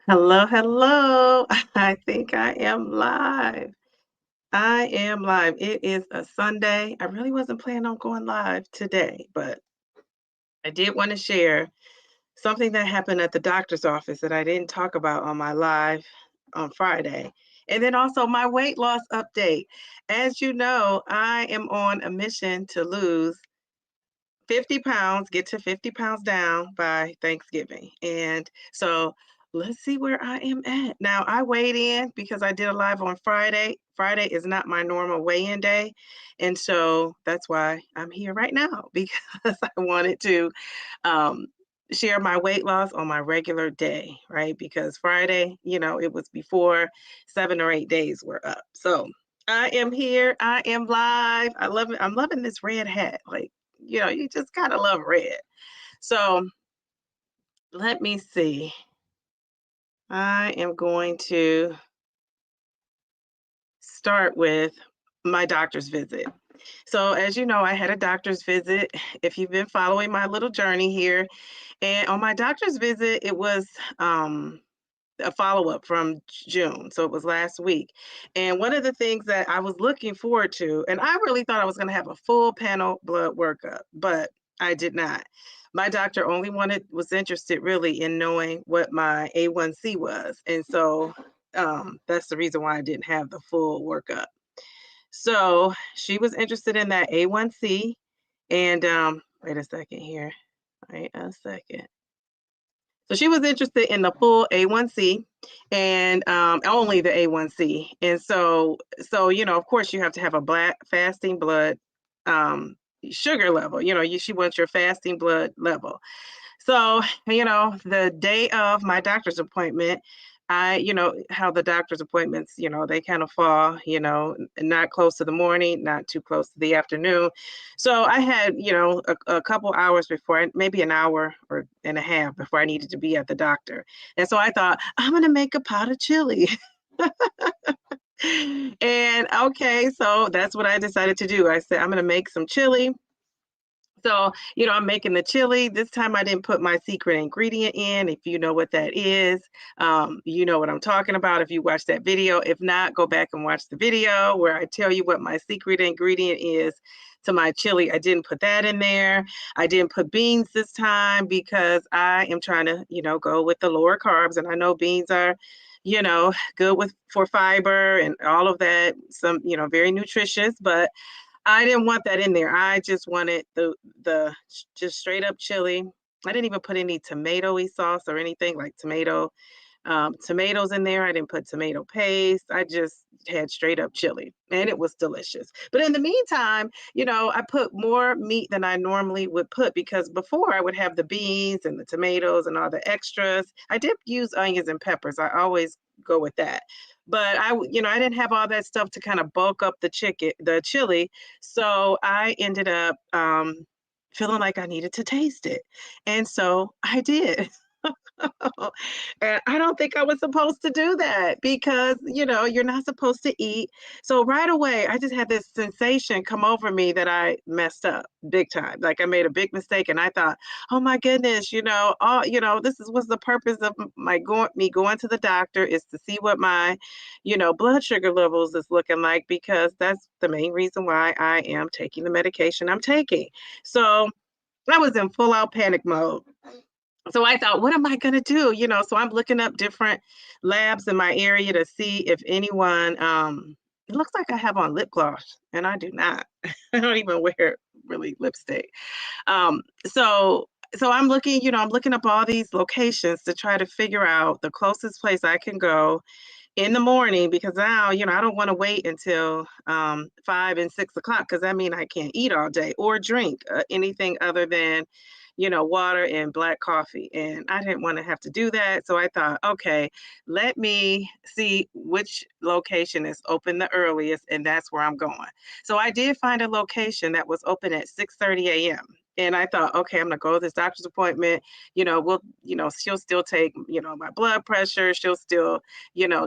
Hello, hello. I think I am live. I am live. It is a Sunday. I really wasn't planning on going live today, but I did want to share something that happened at the doctor's office that I didn't talk about on my live on Friday. And then also my weight loss update. As you know, I am on a mission to lose 50 pounds, get to 50 pounds down by Thanksgiving. And so let's see where I am at. Now, I weighed in because I did a live on Friday. Friday is not my normal weigh in day. And so that's why I'm here right now because I wanted to um, share my weight loss on my regular day, right? Because Friday, it was before 7 or 8 days were up. So I am here. I am live. I love it. I'm loving this red hat. Like, you just gotta love red. So let me see. I am going to start with my doctor's visit. So, as you know, I had a doctor's visit. If you've been following my little journey here, and on my doctor's visit, it was a follow up from June. So it was last week. And one of the things that I was looking forward to, and I really thought I was going to have a full panel blood workup, but I did not. My doctor only was interested really in knowing what my A1C was. And so that's the reason why I didn't have the full workup. So she was interested in that A1C. And wait a second here. Wait a second. So she was interested in the full A1C and only the A1C. And so of course, you have to have a fasting blood um, sugar level. She wants your fasting blood level. So, the day of my doctor's appointment, how the doctor's appointments, they kind of fall, not close to the morning, not too close to the afternoon. So I had, a couple hours before, maybe an hour or and a half before I needed to be at the doctor. And so I thought, I'm going to make a pot of chili. And okay, so that's what I decided to do. I said, I'm going to make some chili. So, I'm making the chili. This time I didn't put my secret ingredient in. If you know what that is, you know what I'm talking about if you watch that video. If not, go back and watch the video where I tell you what my secret ingredient is to my chili. I didn't put that in there. I didn't put beans this time because I am trying to, go with the lower carbs. And I know beans are, good for fiber and all of that. Some, very nutritious, but I didn't want that in there. I just wanted the just straight up chili. I didn't even put any tomatoey sauce or anything like tomatoes in there. I didn't put tomato paste. I just had straight up chili and it was delicious. But in the meantime, I put more meat than I normally would put because before I would have the beans and the tomatoes and all the extras. I did use onions and peppers. I always go with that. But I didn't have all that stuff to kind of bulk up the chili. So I ended up feeling like I needed to taste it. And so I did. And I don't think I was supposed to do that because, you're not supposed to eat. So right away, I just had this sensation come over me that I messed up big time. Like I made a big mistake and I thought, oh my goodness, this was the purpose of me going to the doctor is to see what my, blood sugar levels is looking like because that's the main reason why I am taking the medication I'm taking. So I was in full out panic mode. So I thought, what am I going to do? So I'm looking up different labs in my area to see if anyone, it looks like I have on lip gloss and I do not. I don't even wear really lipstick. Um, so, so I'm looking up all these locations to try to figure out the closest place I can go in the morning because now, I don't want to wait until 5 and 6 o'clock because that means I can't eat all day or drink anything other than, water and black coffee. And I didn't want to have to do that. So I thought, okay, let me see which location is open the earliest, and that's where I'm going. So I did find a location that was open at 6:30 a.m. And I thought, okay, I'm gonna go to this doctor's appointment. She'll still take, my blood pressure. She'll still,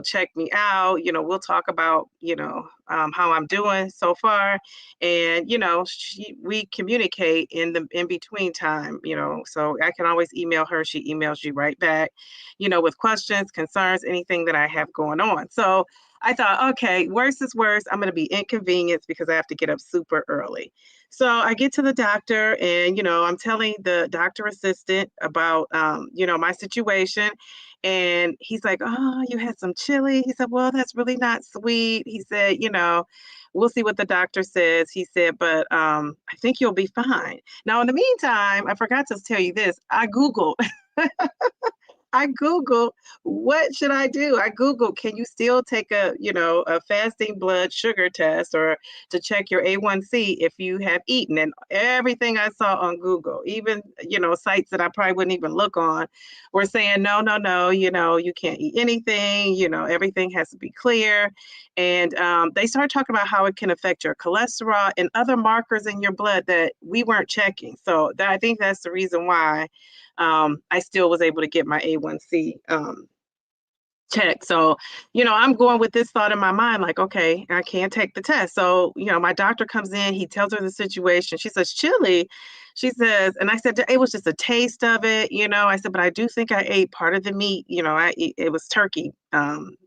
check me out. We'll talk about, how I'm doing so far. And, we communicate in the in between time, so I can always email her. She emails you right back, with questions, concerns, anything that I have going on. So I thought, okay, worse is worse. I'm going to be inconvenienced because I have to get up super early. So I get to the doctor and, I'm telling the doctor assistant about, my situation. And he's like, oh, you had some chili. He said, well, that's really not sweet. He said, we'll see what the doctor says. He said, but I think you'll be fine. Now, in the meantime, I forgot to tell you this. I Googled I Googled, what should I do? I Googled, can you still take a fasting blood sugar test or to check your A1C if you have eaten? And everything I saw on Google, even, sites that I probably wouldn't even look on, were saying, no, no, no, you can't eat anything, everything has to be clear. And they started talking about how it can affect your cholesterol and other markers in your blood that we weren't checking. So I think that's the reason why I still was able to get my A1C checked. So, I'm going with this thought in my mind, like, okay, I can't take the test. So, my doctor comes in, he tells her the situation. She says, chili. She says, and I said, it was just a taste of it, I said, but I do think I ate part of the meat, it was turkey,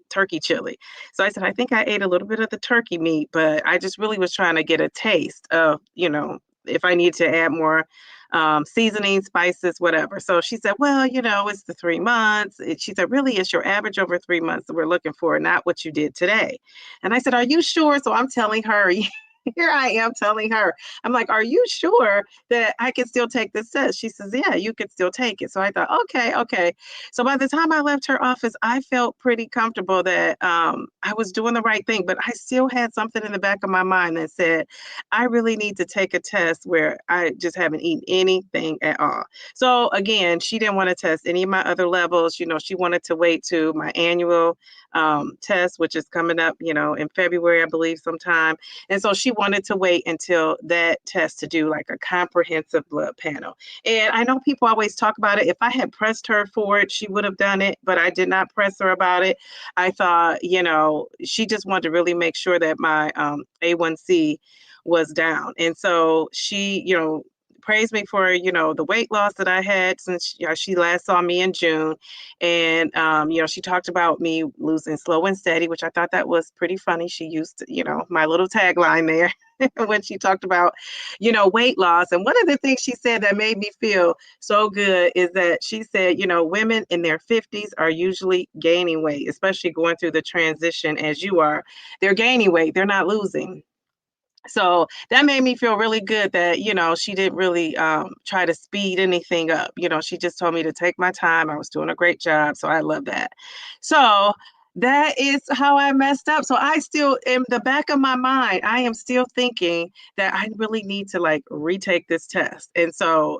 turkey chili. So I said, I think I ate a little bit of the turkey meat, but I just really was trying to get a taste of, if I need to add more seasoning, spices, whatever. So she said, well, it's the 3 months. She said, really, it's your average over 3 months that we're looking for, not what you did today. And I said, are you sure? So I'm telling her, here I am telling her, I'm like, are you sure that I can still take this test? She says, yeah, you can still take it. So I thought, okay, okay. So by the time I left her office, I felt pretty comfortable that I was doing the right thing, but I still had something in the back of my mind that said, I really need to take a test where I just haven't eaten anything at all. So again, she didn't want to test any of my other levels. She wanted to wait to my annual test, which is coming up, in February, I believe, sometime. And so she wanted to wait until that test to do like a comprehensive blood panel. And I know people always talk about it. If I had pressed her for it, she would have done it, but I did not press her about it. I thought, she just wanted to really make sure that my A1C was down. And so she, praised me for, the weight loss that I had since she last saw me in June. And, she talked about me losing slow and steady, which I thought that was pretty funny. She used, my little tagline there when she talked about, weight loss. And one of the things she said that made me feel so good is that she said, women in their 50s are usually gaining weight, especially going through the transition as you are. They're gaining weight, they're not losing. So that made me feel really good that, she didn't really try to speed anything up. She just told me to take my time. I was doing a great job. So I love that. So that is how I messed up. So I still, in the back of my mind, I am still thinking that I really need to like retake this test. And so,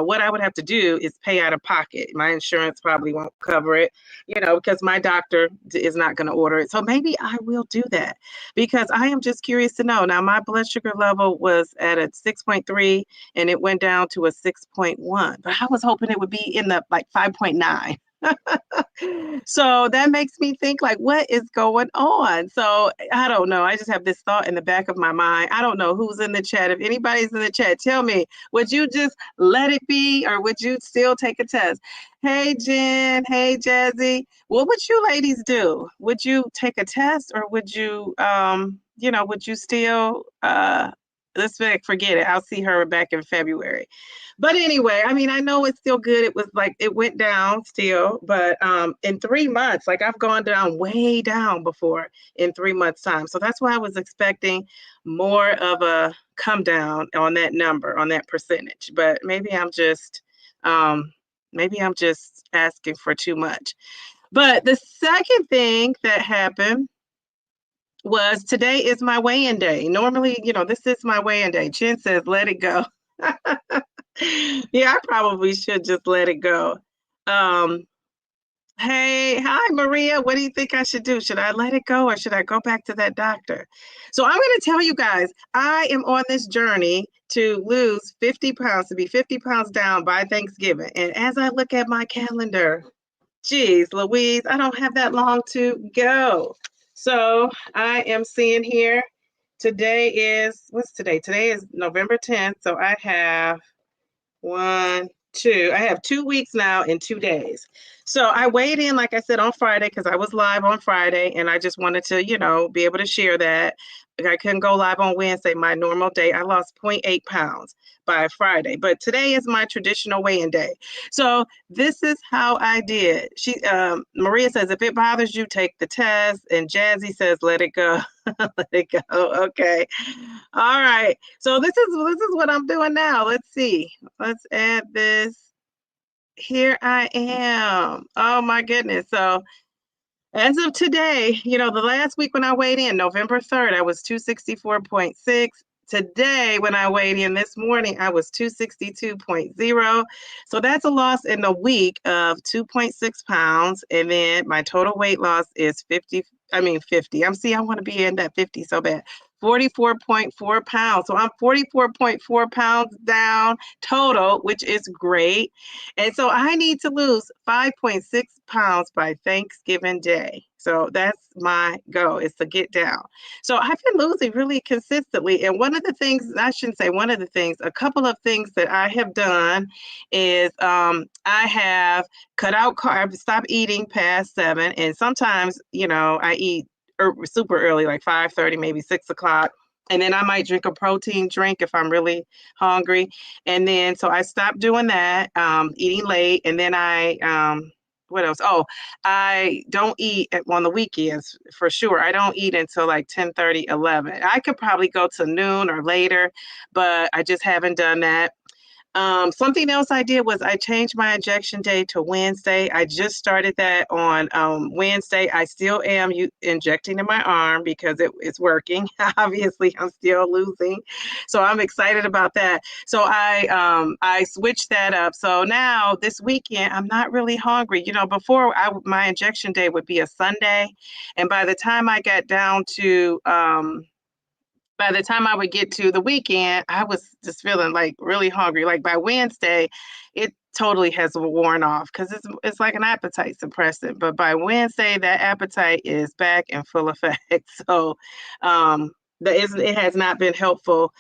what I would have to do is pay out of pocket. My insurance probably won't cover it, because my doctor is not going to order it. So maybe I will do that because I am just curious to know. Now, my blood sugar level was at a 6.3 and it went down to a 6.1, but I was hoping it would be in the like 5.9. So that makes me think like, what is going on? So I don't know. I just have this thought in the back of my mind. I don't know who's in the chat. If anybody's in the chat, tell me, would you just let it be or would you still take a test? Hey, Jen. Hey, Jazzy. What would you ladies do? Would you take a test or would you, would you still, let's forget it. I'll see her back in February. But anyway, I mean, I know it's still good. It was like, it went down still, but in 3 months, like I've gone down way down before in 3 months time. So that's why I was expecting more of a come down on that number, on that percentage. But maybe I'm just asking for too much. But the second thing that happened was today is my weigh-in day. Normally, this is my weigh-in day. Jen says, let it go. Yeah, I probably should just let it go. Um, Hey, hi Maria. What do you think I should do? Should I let it go or should I go back to that doctor? So I'm going to tell you guys, I am on this journey to lose 50 pounds, to be 50 pounds down by Thanksgiving. And as I look at my calendar, geez, Louise, I don't have that long to go. So I am seeing here, today is, what's today? Today is November 10th. So I have one, two. I have 2 weeks now in 2 days. So I weighed in, like I said, on Friday because I was live on Friday and I just wanted to, be able to share that. I couldn't go live on Wednesday, my normal day. I lost zero point 0.8 pounds by Friday, but today is my traditional weigh-in day. So this is how I did. Maria says, if it bothers you, take the test. And Jazzy says, let it go. Let it go. Okay. All right. So this is what I'm doing now. Let's see. Let's add this. Here I am. Oh my goodness. So as of today, the last week when I weighed in, November 3rd, I was 264.6. Today, when I weighed in this morning, I was 262.0. So that's a loss in a week of 2.6 pounds. And then my total weight loss is 50. I want to be in that 50 so bad. 44.4 pounds. So I'm 44.4 pounds down total, which is great. And so I need to lose 5.6 pounds by Thanksgiving Day. So that's my goal, is to get down. So I've been losing really consistently. And one of the things, I shouldn't say one of the things, a couple of things that I have done is I have cut out carbs, stopped eating past 7. And sometimes, I eat super early, like 5:30, maybe 6 o'clock. And then I might drink a protein drink if I'm really hungry. And then, so I stopped doing that, eating late. And then what else? Oh, I don't eat on the weekends for sure. I don't eat until like 10:30, 11. I could probably go to noon or later, but I just haven't done that. Something else I did was I changed my injection day to Wednesday. I just started that on Wednesday. I still am injecting in my arm because it's working. Obviously, I'm still losing, so I'm excited about that. So I switched that up. So now this weekend I'm not really hungry. Before my injection day would be a Sunday, and by the time I would get to the weekend, I was just feeling like really hungry. Like by Wednesday, it totally has worn off because it's like an appetite suppressant. But by Wednesday, that appetite is back in full effect. So it has not been helpful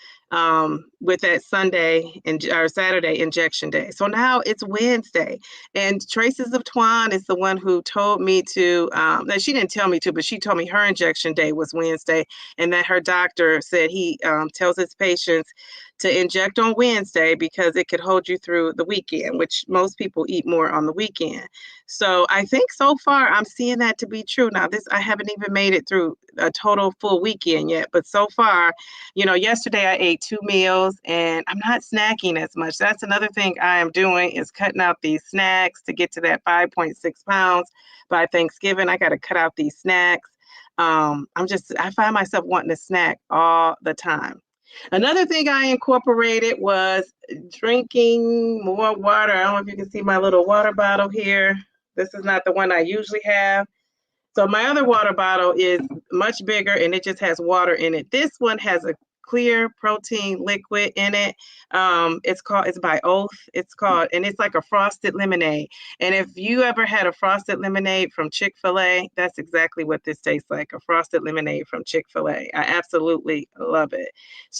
with that Sunday or Saturday injection day. So now it's Wednesday, and Traces of Twan is the one who told me to. Now she didn't tell me to, but she told me her injection day was Wednesday, and that her doctor said he tells his patients to inject on Wednesday because it could hold you through the weekend, which most people eat more on the weekend. So I think so far I'm seeing that to be true. Now I haven't even made it through a total full weekend yet, but so far, yesterday I ate 2 meals and I'm not snacking as much. That's another thing I am doing, is cutting out these snacks to get to that 5.6 pounds by Thanksgiving. I got to cut out these snacks. I find myself wanting to snack all the time. Another thing I incorporated was drinking more water. I don't know if you can see my little water bottle here. This is not the one I usually have. So my other water bottle is much bigger and it just has water in it. This one has a clear protein liquid in it. It's by Oath. And it's like a frosted lemonade. And if you ever had a frosted lemonade from Chick-fil-A, that's exactly what this tastes like, a frosted lemonade from Chick-fil-A. I absolutely love it.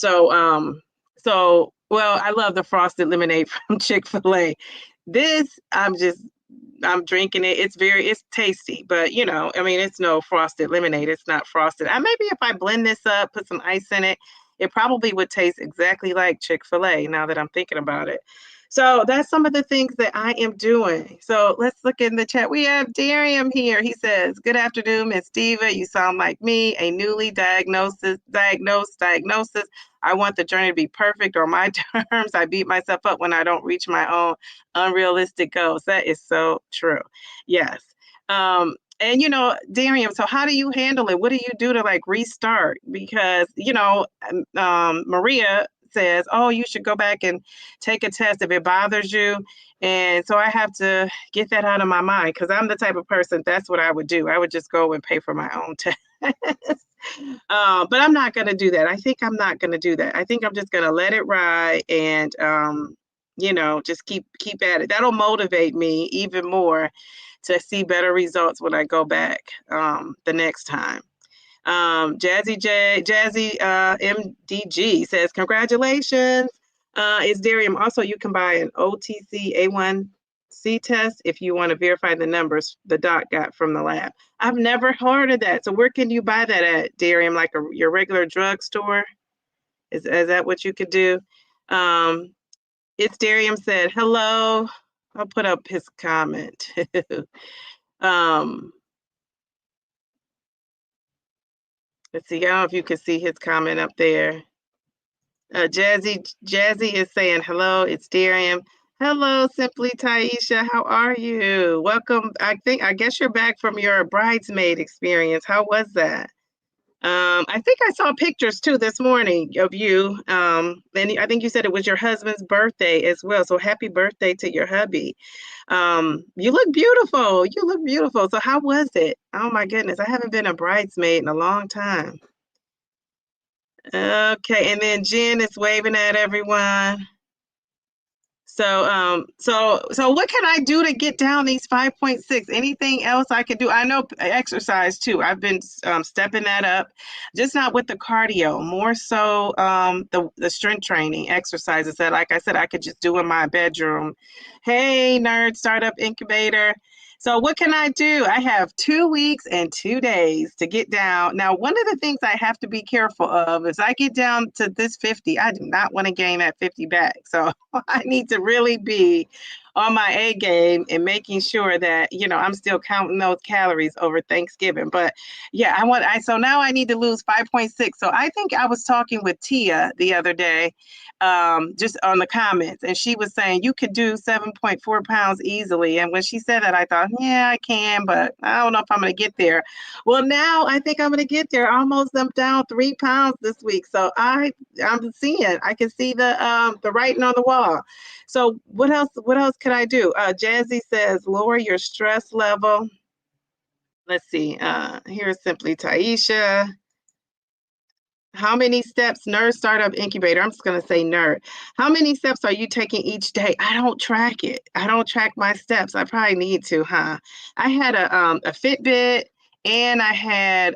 Well, I love the frosted lemonade from Chick-fil-A. This, I'm drinking it. It's tasty, but it's no frosted lemonade. It's not frosted. Maybe if I blend this up, put some ice in it, it probably would taste exactly like Chick-fil-A now that I'm thinking about it. So that's some of the things that I am doing. So let's look in the chat. We have Darium here. He says, "Good afternoon, Miss Diva. You sound like me, a newly diagnosis. I want the journey to be perfect on my terms. I beat myself up when I don't reach my own unrealistic goals." That is so true. Yes. And Darium, so how do you handle it? What do you do to like restart? Because Maria says, "Oh, you should go back and take a test if it bothers you." And so I have to get that out of my mind because I'm the type of person that's what I would do. I would just go and pay for my own test. But I'm not gonna do that. I think I'm not gonna do that. I think I'm just gonna let it ride and just keep at it. That'll motivate me even more to see better results when I go back the next time. Jazzy MDG says, congratulations. It's Darium. Also, you can buy an OTC A1C test if you want to verify the numbers the doc got from the lab. I've never heard of that. So where can you buy that at, Darium? Like your regular drugstore? Is that what you could do? It's Darium said, hello. I'll put up his comment. um, let's see. I don't know if you can see his comment up there. Jazzy is saying, hello, it's Darium. Hello, Simply Taisha. How are you? Welcome. I guess you're back from your bridesmaid experience. How was that? I think I saw pictures too this morning of you. And I think you said it was your husband's birthday as well. So happy birthday to your hubby. You look beautiful. You look beautiful. So how was it? Oh my goodness. I haven't been a bridesmaid in a long time. Okay, and then Jen is waving at everyone. So what can I do to get down these 5.6? Anything else I could do? I know exercise too. I've been stepping that up, just not with the cardio, more so the strength training exercises that, like I said, I could just do in my bedroom. Hey, nerd startup incubator. So what can I do? I have 2 weeks and 2 days to get down. Now, one of the things I have to be careful of is I get down to this 50, I do not want to gain that 50 back. So I need to really be on my A game and making sure that, I'm still counting those calories over Thanksgiving. But yeah, so now I need to lose 5.6. So I think I was talking with Tia the other day, just on the comments, and she was saying you could do 7.4 pounds easily. And when she said that, I thought, yeah, I can, but I don't know if I'm going to get there. Well, now I think I'm going to get there. Almost I'm down 3 pounds this week. So I can see the writing on the wall. So what else could I do? Jazzy says lower your stress level. Let's see. Here's Simply Taisha. How many steps, nerd startup incubator? I'm just going to say nerd. How many steps are you taking each day? I don't track it. I don't track my steps. I probably need to, huh? I had a Fitbit, and I had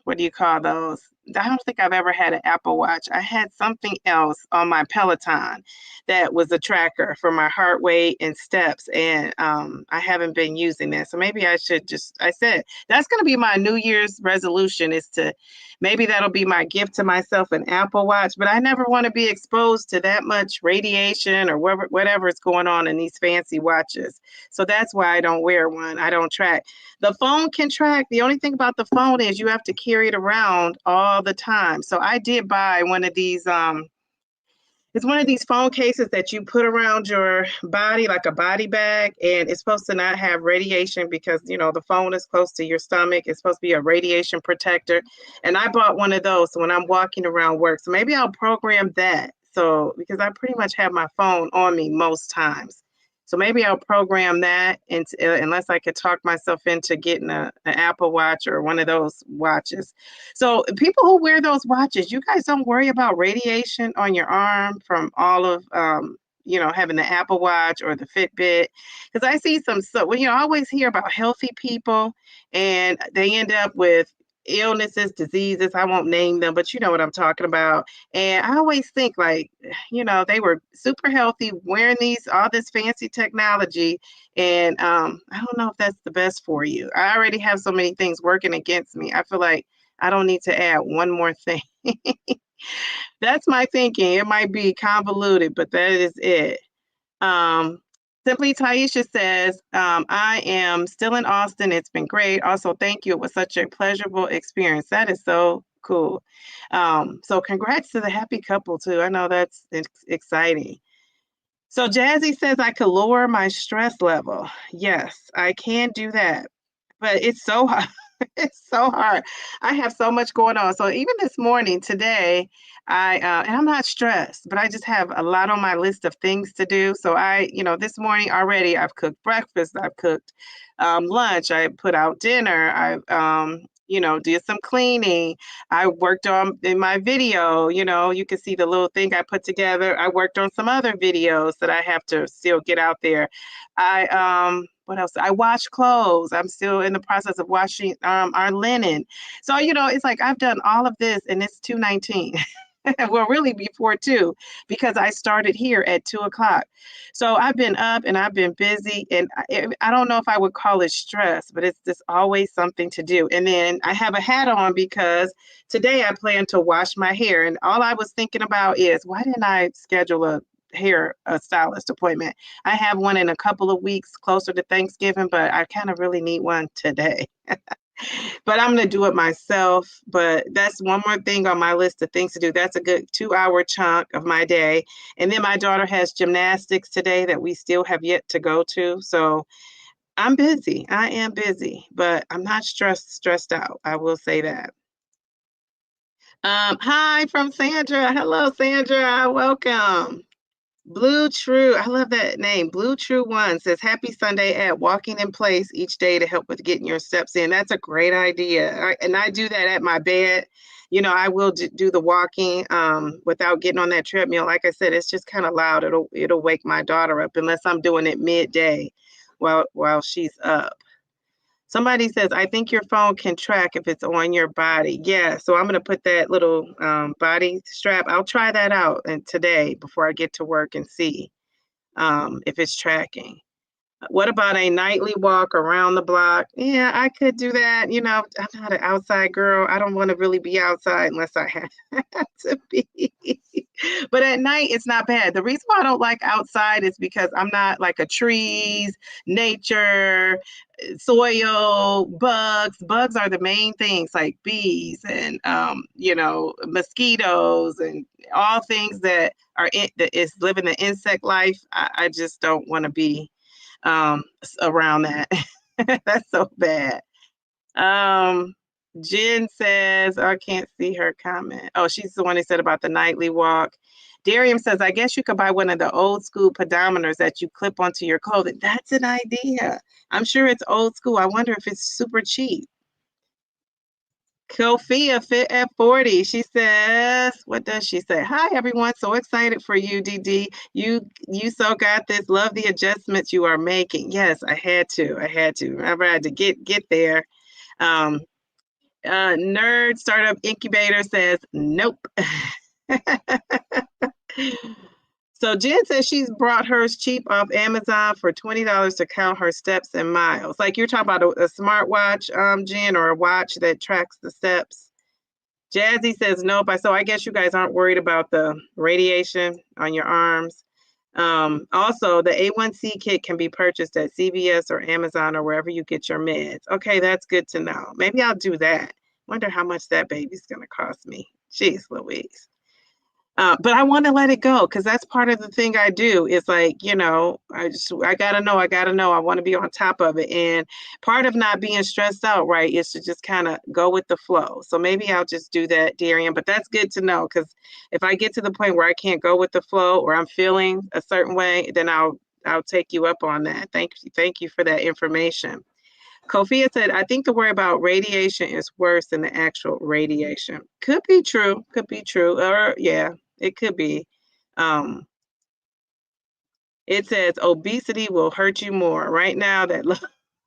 what do you call those? I don't think I've ever had an Apple Watch. I had something else on my Peloton that was a tracker for my heart rate and steps, and I haven't been using that. So maybe I should I said that's going to be my New Year's resolution, is to maybe that'll be my gift to myself, an Apple Watch. But I never want to be exposed to that much radiation or whatever is going on in these fancy watches. So that's why I don't wear one. I don't track. The phone can track. The only thing about the phone is you have to carry it around all the time. So I did buy one of these it's one of these phone cases that you put around your body, like a body bag, and it's supposed to not have radiation because, the phone is close to your stomach. It's supposed to be a radiation protector. And I bought one of those when I'm walking around work. So maybe I'll program that. So, because I pretty much have my phone on me most times. So maybe I'll program that, and unless I could talk myself into getting an Apple Watch or one of those watches. So people who wear those watches, you guys don't worry about radiation on your arm from all of having the Apple Watch or the Fitbit. Because I see I always hear about healthy people and they end up with illnesses, diseases. I won't name them, but you know what I'm talking about. And I always think they were super healthy, wearing all this fancy technology. And I don't know if that's the best for you. I already have so many things working against me. I feel like I don't need to add one more thing. That's my thinking. It might be convoluted, but that is it. Simply Taisha says, I am still in Austin. It's been great. Also, thank you. It was such a pleasurable experience. That is so cool. So congrats to the happy couple too. I know that's exciting. So Jazzy says I could lower my stress level. Yes, I can do that. But it's so hard. It's so hard. I have so much going on. So even this morning, today, and I'm not stressed, but I just have a lot on my list of things to do. So this morning already, I've cooked breakfast, I've cooked lunch, I put out dinner, did some cleaning. I worked on in my video. You can see the little thing I put together. I worked on some other videos that I have to still get out there. What else? I wash clothes. I'm still in the process of washing our linen. So, it's like I've done all of this and it's 2:19. Well, really before 2, because I started here at 2 o'clock. So I've been up and I've been busy, and I don't know if I would call it stress, but it's just always something to do. And then I have a hat on because today I plan to wash my hair, and all I was thinking about is why didn't I schedule a stylist appointment? I have one in a couple of weeks closer to Thanksgiving, but I kind of really need one today. But I'm gonna do it myself. But that's one more thing on my list of things to do. That's a good 2-hour chunk of my day. And then my daughter has gymnastics today that we still have yet to go to. So I'm busy. I am busy, but I'm not stressed out. I will say that. Hi from Sandra. Hello, Sandra. Welcome. Blue True, I love that name. Blue True One says, Happy Sunday at walking in place each day to help with getting your steps in. That's a great idea. And I do that at my bed. I will do the walking without getting on that treadmill. Like I said, it's just kind of loud. It'll wake my daughter up unless I'm doing it midday while she's up. Somebody says, I think your phone can track if it's on your body. Yeah, so I'm going to put that little body strap. I'll try that out today before I get to work and see if it's tracking. What about a nightly walk around the block? Yeah, I could do that. I'm not an outside girl. I don't want to really be outside unless I have to be. But at night, it's not bad. The reason why I don't like outside is because I'm not like a trees, nature, soil, bugs. Bugs are the main things, like bees and mosquitoes and all things that that is living the insect life. I just don't want to be around that. That's so bad. Jen says, I can't see her comment. Oh, she's the one who said about the nightly walk. Darium says, I guess you could buy one of the old school pedometers that you clip onto your clothing. That's an idea. I'm sure it's old school. I wonder if it's super cheap. Kophia Fit at 40. She says, what does she say? Hi everyone. So excited for you, DD. You so got this. Love the adjustments you are making. Yes, I had to. Remember, I had to get there. Nerd Startup Incubator says, nope. So Jen says she's brought hers cheap off Amazon for $20 to count her steps and miles. Like you're talking about a smartwatch, Jen, or a watch that tracks the steps. Jazzy says nope. So I guess you guys aren't worried about the radiation on your arms. Also, the A1C kit can be purchased at CVS or Amazon or wherever you get your meds. Okay, that's good to know. Maybe I'll do that. Wonder how much that baby's going to cost me. Jeez Louise. But I want to let it go because that's part of the thing I do is like, I gotta know. I want to be on top of it. And part of not being stressed out, right, is to just kind of go with the flow. So maybe I'll just do that, Darian. But that's good to know because if I get to the point where I can't go with the flow or I'm feeling a certain way, then I'll take you up on that. Thank you for that information. Kophia said, I think the worry about radiation is worse than the actual radiation. Could be true. Or yeah, it could be. It says obesity will hurt you more right now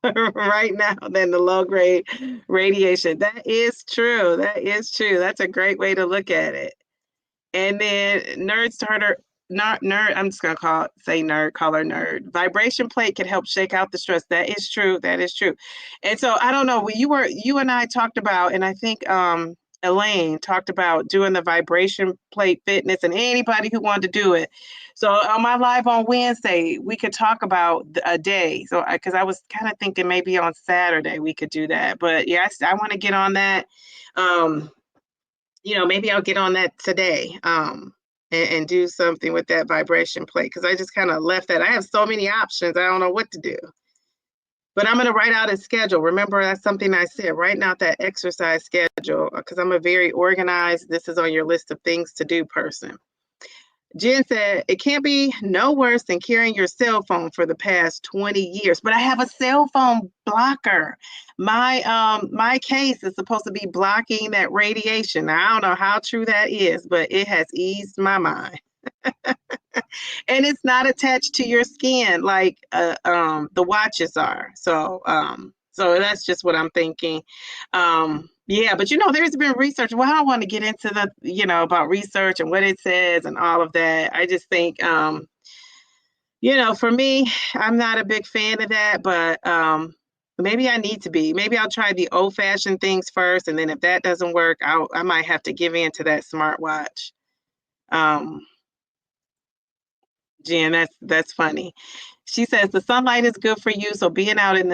right now than the low grade radiation. That is true. That's a great way to look at it. And then not nerd, I'm just gonna call her nerd. Vibration plate can help shake out the stress. That is true. And so I don't know, you and I talked about, and I think Elaine talked about doing the vibration plate fitness and anybody who wanted to do it. So on my live on Wednesday, we could talk about a day. So because I was kind of thinking maybe on Saturday we could do that. But yeah, I want to get on that. Maybe I'll get on that today and do something with that vibration plate because I just kind of left that. I have so many options. I don't know what to do. But I'm going to write out a schedule. Remember, that's something I said, writing out that exercise schedule, because I'm a very organized, this is on your list of things to do person. Jen said, it can't be no worse than carrying your cell phone for the past 20 years, but I have a cell phone blocker. My case is supposed to be blocking that radiation. Now, I don't know how true that is, but it has eased my mind. And it's not attached to your skin like the watches are. So that's just what I'm thinking. Yeah, but there's been research. Well, I don't want to get into the about research and what it says and all of that. I just think for me, I'm not a big fan of that, but maybe I need to be. Maybe I'll try the old-fashioned things first, and then if that doesn't work, I might have to give in to that smartwatch. Jen, that's funny. She says the sunlight is good for you, so being out when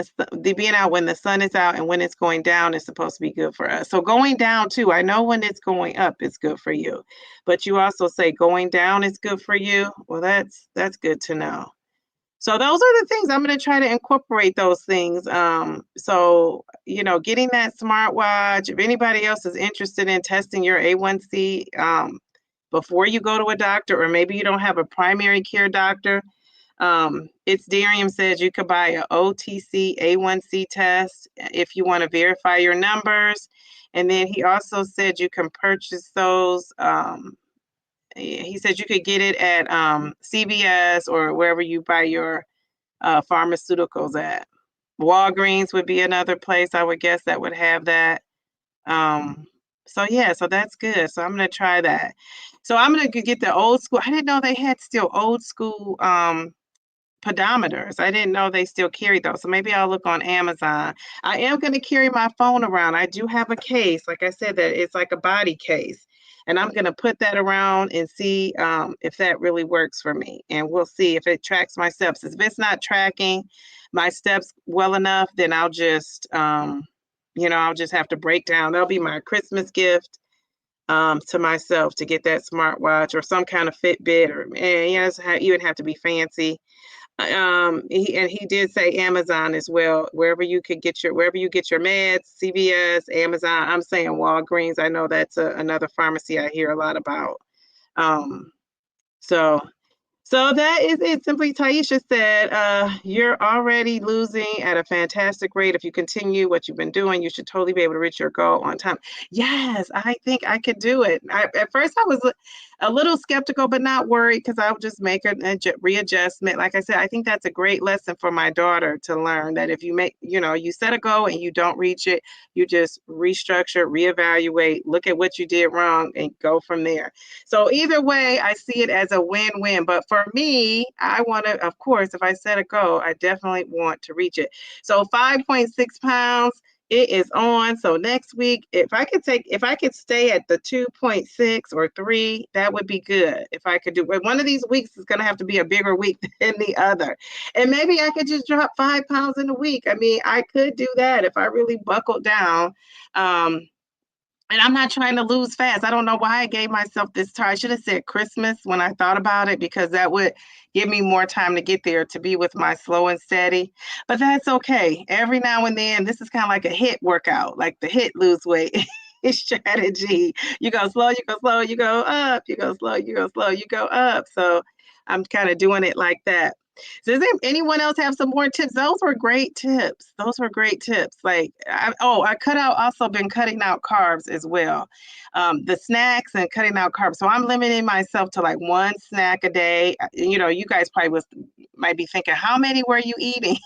the sun is out and when it's going down is supposed to be good for us. So going down too, I know when it's going up it's good for you, but you also say going down is good for you. Well, that's good to know. So those are the things I'm going to try to incorporate those things. So getting that smartwatch. If anybody else is interested in testing your A1C, before you go to a doctor, or maybe you don't have a primary care doctor, it's Darium says you could buy a OTC A1C test if you want to verify your numbers. And then he also said you can purchase those. He said you could get it at CVS or wherever you buy your pharmaceuticals at. Walgreens would be another place I would guess that would have that. So yeah, so that's good. So I'm gonna try that. So I'm gonna get the old school. I didn't know they had still old school pedometers. I didn't know they still carry those. So maybe I'll look on Amazon. I am gonna carry my phone around. I do have a case, like I said, that it's like a body case. And I'm gonna put that around and see if that really works for me. And we'll see if it tracks my steps. If it's not tracking my steps well enough, then I'll just I'll just have to break down. That'll be my Christmas gift to myself, to get that smartwatch or some kind of Fitbit, or it even have to be fancy. He did say Amazon as well. Wherever you get your meds, CVS, Amazon. I'm saying Walgreens. I know that's another pharmacy I hear a lot about. So that is it. Simply Taisha said, you're already losing at a fantastic rate. If you continue what you've been doing, you should totally be able to reach your goal on time. Yes, I think I could do it. At first I was a little skeptical, but not worried, because I'll just make a readjustment. Like I said, I think that's a great lesson for my daughter to learn, that if you you set a goal and you don't reach it, you just restructure, reevaluate, look at what you did wrong, and go from there. So either way, I see it as a win-win. But for me, I want to, of course, if I set a goal, I definitely want to reach it. So 5.6 pounds, it is on. So next week, if I could stay at the 2.6 or 3, that would be good. If I could do it, one of these weeks is going to have to be a bigger week than the other. And maybe I could just drop 5 pounds in a week. I mean, I could do that if I really buckled down. And I'm not trying to lose fast. I don't know why I gave myself this time. I should have said Christmas when I thought about it, because that would give me more time to get there, to be with my slow and steady. But that's okay. Every now and then, this is kind of like a HIIT workout, like the HIIT lose weight strategy. You go slow, you go slow, you go up, you go slow, you go slow, you go up. So I'm kind of doing it like that. So does anyone else have some more tips? Those were great tips. Like, I been cutting out carbs as well. The snacks and cutting out carbs. So I'm limiting myself to like one snack a day. You guys probably might be thinking, how many were you eating?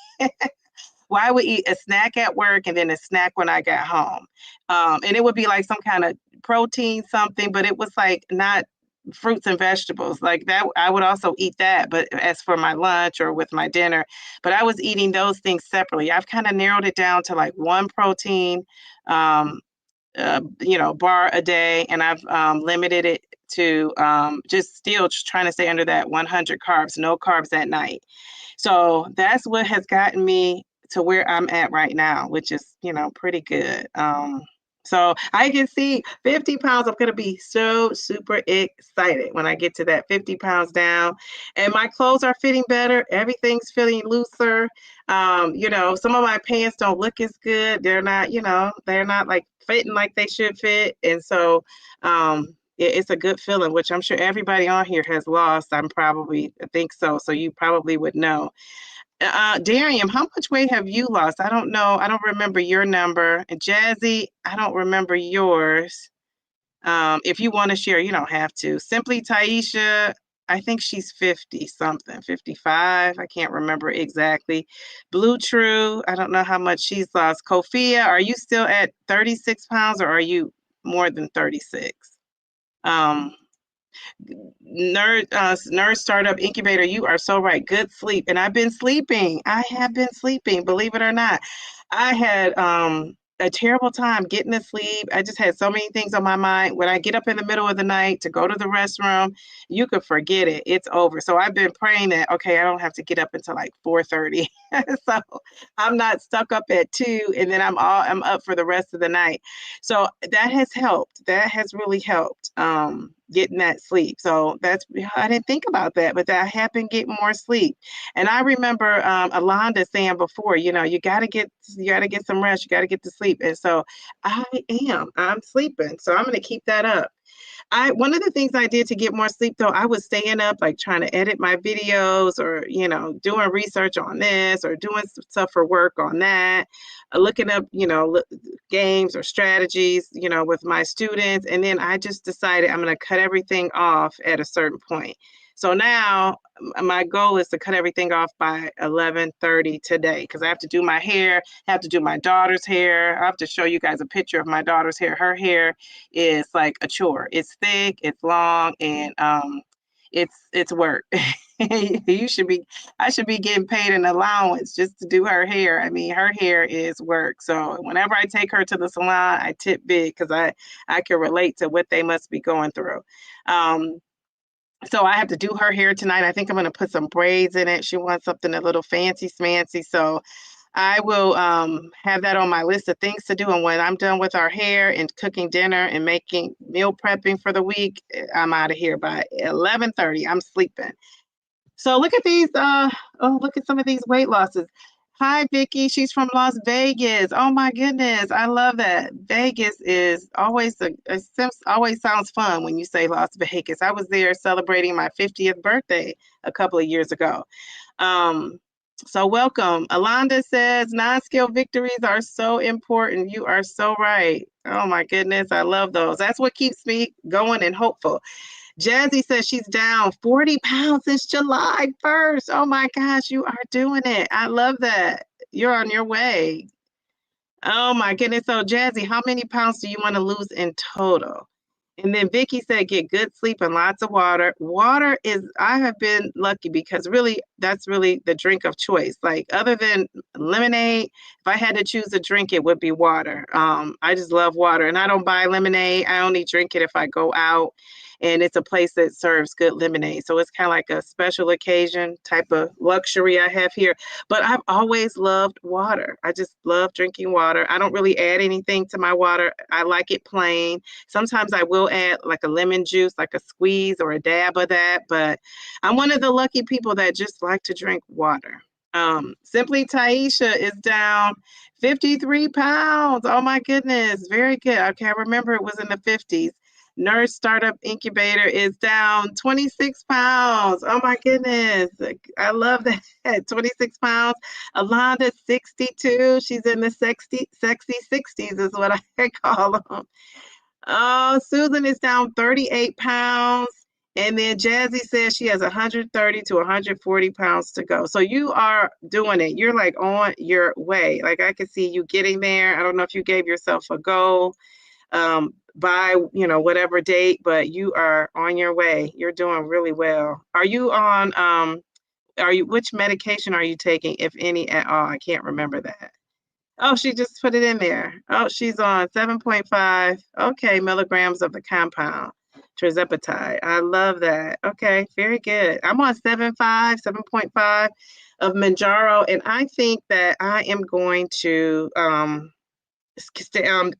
Well, I would eat a snack at work and then a snack when I got home. And it would be like some kind of protein something, but it was like not fruits and vegetables like that. I would also eat that, but as for my lunch or with my dinner, but I was eating those things separately. I've kind of narrowed it down to like one protein, bar a day, and I've limited it to just trying to stay under that 100 carbs, no carbs at night. So that's what has gotten me to where I'm at right now, which is, pretty good. So I can see 50 pounds. I'm going to be so super excited when I get to that 50 pounds down. And my clothes are fitting better. Everything's fitting looser. Some of my pants don't look as good. They're not, they're not like fitting like they should fit. And so it's a good feeling, which I'm sure everybody on here has lost. I think so. So you probably would know. Darian, how much weight have you lost? I don't know. I don't remember your number. And Jazzy, I don't remember yours. If you want to share, you don't have to. Simply Taisha, I think she's 50 something, 55. I can't remember exactly. Blue True, I don't know how much she's lost. Kofia, are you still at 36 pounds or are you more than 36? Um, Nerd Startup Incubator, you are so right. Good sleep. And I've been sleeping. I have been sleeping, believe it or not. I had a terrible time getting to sleep. I just had so many things on my mind. When I get up in the middle of the night to go to the restroom, you could forget it. It's over. So I've been praying that, okay, I don't have to get up until like 4:30. So I'm not stuck up at 2 and then I'm up for the rest of the night. So that has helped. That has really helped. Getting that sleep. So I didn't think about that, but I have been getting more sleep. And I remember Alonda saying before, you gotta get some rest, you gotta get to sleep. And so I'm sleeping. So I'm gonna keep that up. One of the things I did to get more sleep though, I was staying up like trying to edit my videos or doing research on this or doing some stuff for work on that, looking up games or strategies with my students, and then I just decided I'm going to cut everything off at a certain point. So now my goal is to cut everything off by 11:30 today because I have to do my hair, have to do my daughter's hair. I have to show you guys a picture of my daughter's hair. Her hair is like a chore. It's thick, it's long, and it's work. I should be getting paid an allowance just to do her hair. I mean, her hair is work. So whenever I take her to the salon, I tip big because I can relate to what they must be going through. So I have to do her hair tonight. I think I'm going to put some braids in it. She wants something a little fancy smancy. So I will have that on my list of things to do. And when I'm done with our hair and cooking dinner and making meal prepping for the week, I'm out of here by 11:30. I'm sleeping. So look at these. Look at some of these weight losses. Hi, Vicky. She's from Las Vegas. Oh my goodness, I love that. Vegas is always always sounds fun when you say Las Vegas. I was there celebrating my 50th birthday a couple of years ago. So welcome. Alonda says non-scale victories are so important. You are so right. Oh my goodness, I love those. That's what keeps me going and hopeful. Jazzy says she's down 40 pounds since July 1st. Oh my gosh, you are doing it. I love that. You're on your way. Oh my goodness. So Jazzy, how many pounds do you want to lose in total? And then Vicky said, get good sleep and lots of water. I have been lucky because really, that's really the drink of choice. Like other than lemonade, if I had to choose a drink, it would be water. I just love water and I don't buy lemonade. I only drink it if I go out and it's a place that serves good lemonade. So it's kind of like a special occasion type of luxury I have here. But I've always loved water. I just love drinking water. I don't really add anything to my water. I like it plain. Sometimes I will add like a lemon juice, like a squeeze or a dab of that, but I'm one of the lucky people that just like to drink water. Simply Taisha is down 53 pounds. Oh my goodness. Very good. Okay, I remember it was in the 50s. Nurse Startup Incubator is down 26 pounds. Oh my goodness. I love that. 26 pounds. Alonda, 62. She's in the sexy 60s is what I call them. Oh, Susan is down 38 pounds. And then Jazzy says she has 130 to 140 pounds to go. So you are doing it. You're like on your way. Like I can see you getting there. I don't know if you gave yourself a goal by whatever date, but you are on your way. You're doing really well. Are you on which medication are you taking, if any at all? I can't remember that. Oh, she just put it in there. Oh, she's on 7.5 milligrams of the compound tirzepatide. I love that. Okay, very good. I'm on 7.5 of Manjaro, and I think that I am going to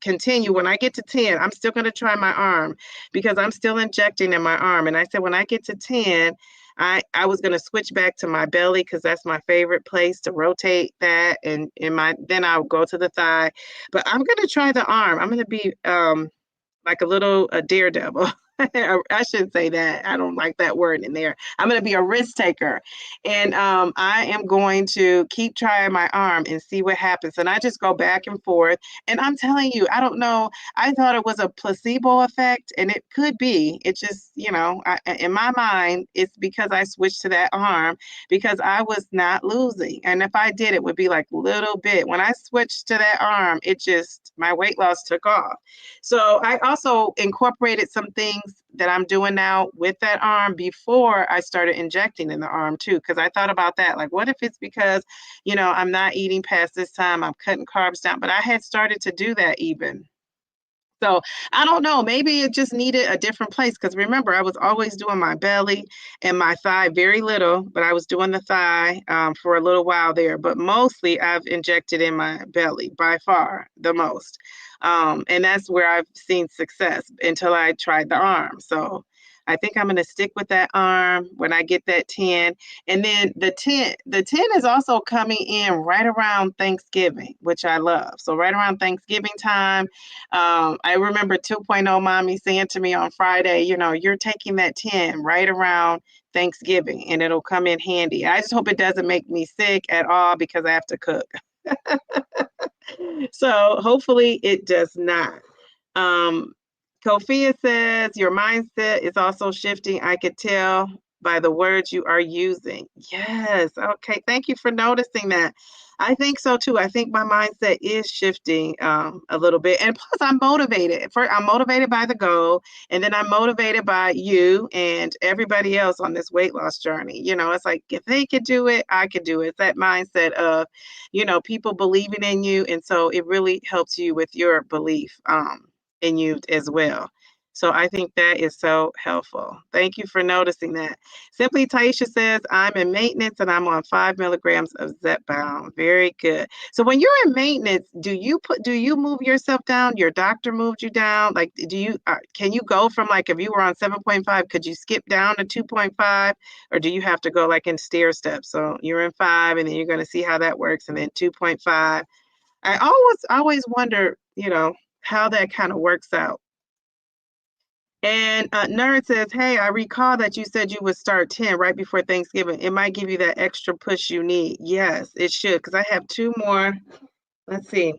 continue. When I get to 10, I'm still going to try my arm because I'm still injecting in my arm. And I said, when I get to 10, I was going to switch back to my belly because that's my favorite place to rotate that. And in my, then I'll go to the thigh, but I'm going to try the arm. I'm going to be, like a daredevil. I shouldn't say that. I don't like that word in there. I'm going to be a risk taker. And I am going to keep trying my arm and see what happens. And I just go back and forth. And I'm telling you, I don't know. I thought it was a placebo effect, and it could be. It just, in my mind, it's because I switched to that arm because I was not losing. And if I did, it would be like little bit. When I switched to that arm, my weight loss took off. So I also incorporated some things that I'm doing now with that arm before I started injecting in the arm too, because I thought about that. Like, what if it's because, I'm not eating past this time, I'm cutting carbs down, but I had started to do that even. So I don't know, maybe it just needed a different place because remember, I was always doing my belly and my thigh very little, but I was doing the thigh for a little while there. But mostly I've injected in my belly by far the most. And that's where I've seen success until I tried the arm. So I think I'm going to stick with that arm when I get that 10. And then the 10 is also coming in right around Thanksgiving, which I love. So right around Thanksgiving time, I remember 2.0 mommy saying to me on Friday, you're taking that 10 right around Thanksgiving and it'll come in handy. I just hope it doesn't make me sick at all because I have to cook. So hopefully it does not. Kofia says, your mindset is also shifting. I could tell by the words you are using. Yes. Okay. Thank you for noticing that. I think so too. I think my mindset is shifting a little bit. And plus, I'm motivated. I'm motivated by the goal. And then I'm motivated by you and everybody else on this weight loss journey. It's like, if they could do it, I could do it. It's that mindset of, people believing in you. And so it really helps you with your belief in you as well. So I think that is so helpful. Thank you for noticing that. Simply Taisha says, I'm in maintenance and I'm on 5 milligrams of Zepbound. Very good. So when you're in maintenance, do you move yourself down? Your doctor moved you down? Like, can you go from, like, if you were on 7.5, could you skip down to 2.5? Or do you have to go like in stair steps? So you're in 5 and then you're going to see how that works. And then 2.5. I always wonder, how that kind of works out. And Nerd says, hey, I recall that you said you would start 10 right before Thanksgiving. It might give you that extra push you need. Yes, it should, because I have 2 more. Let's see.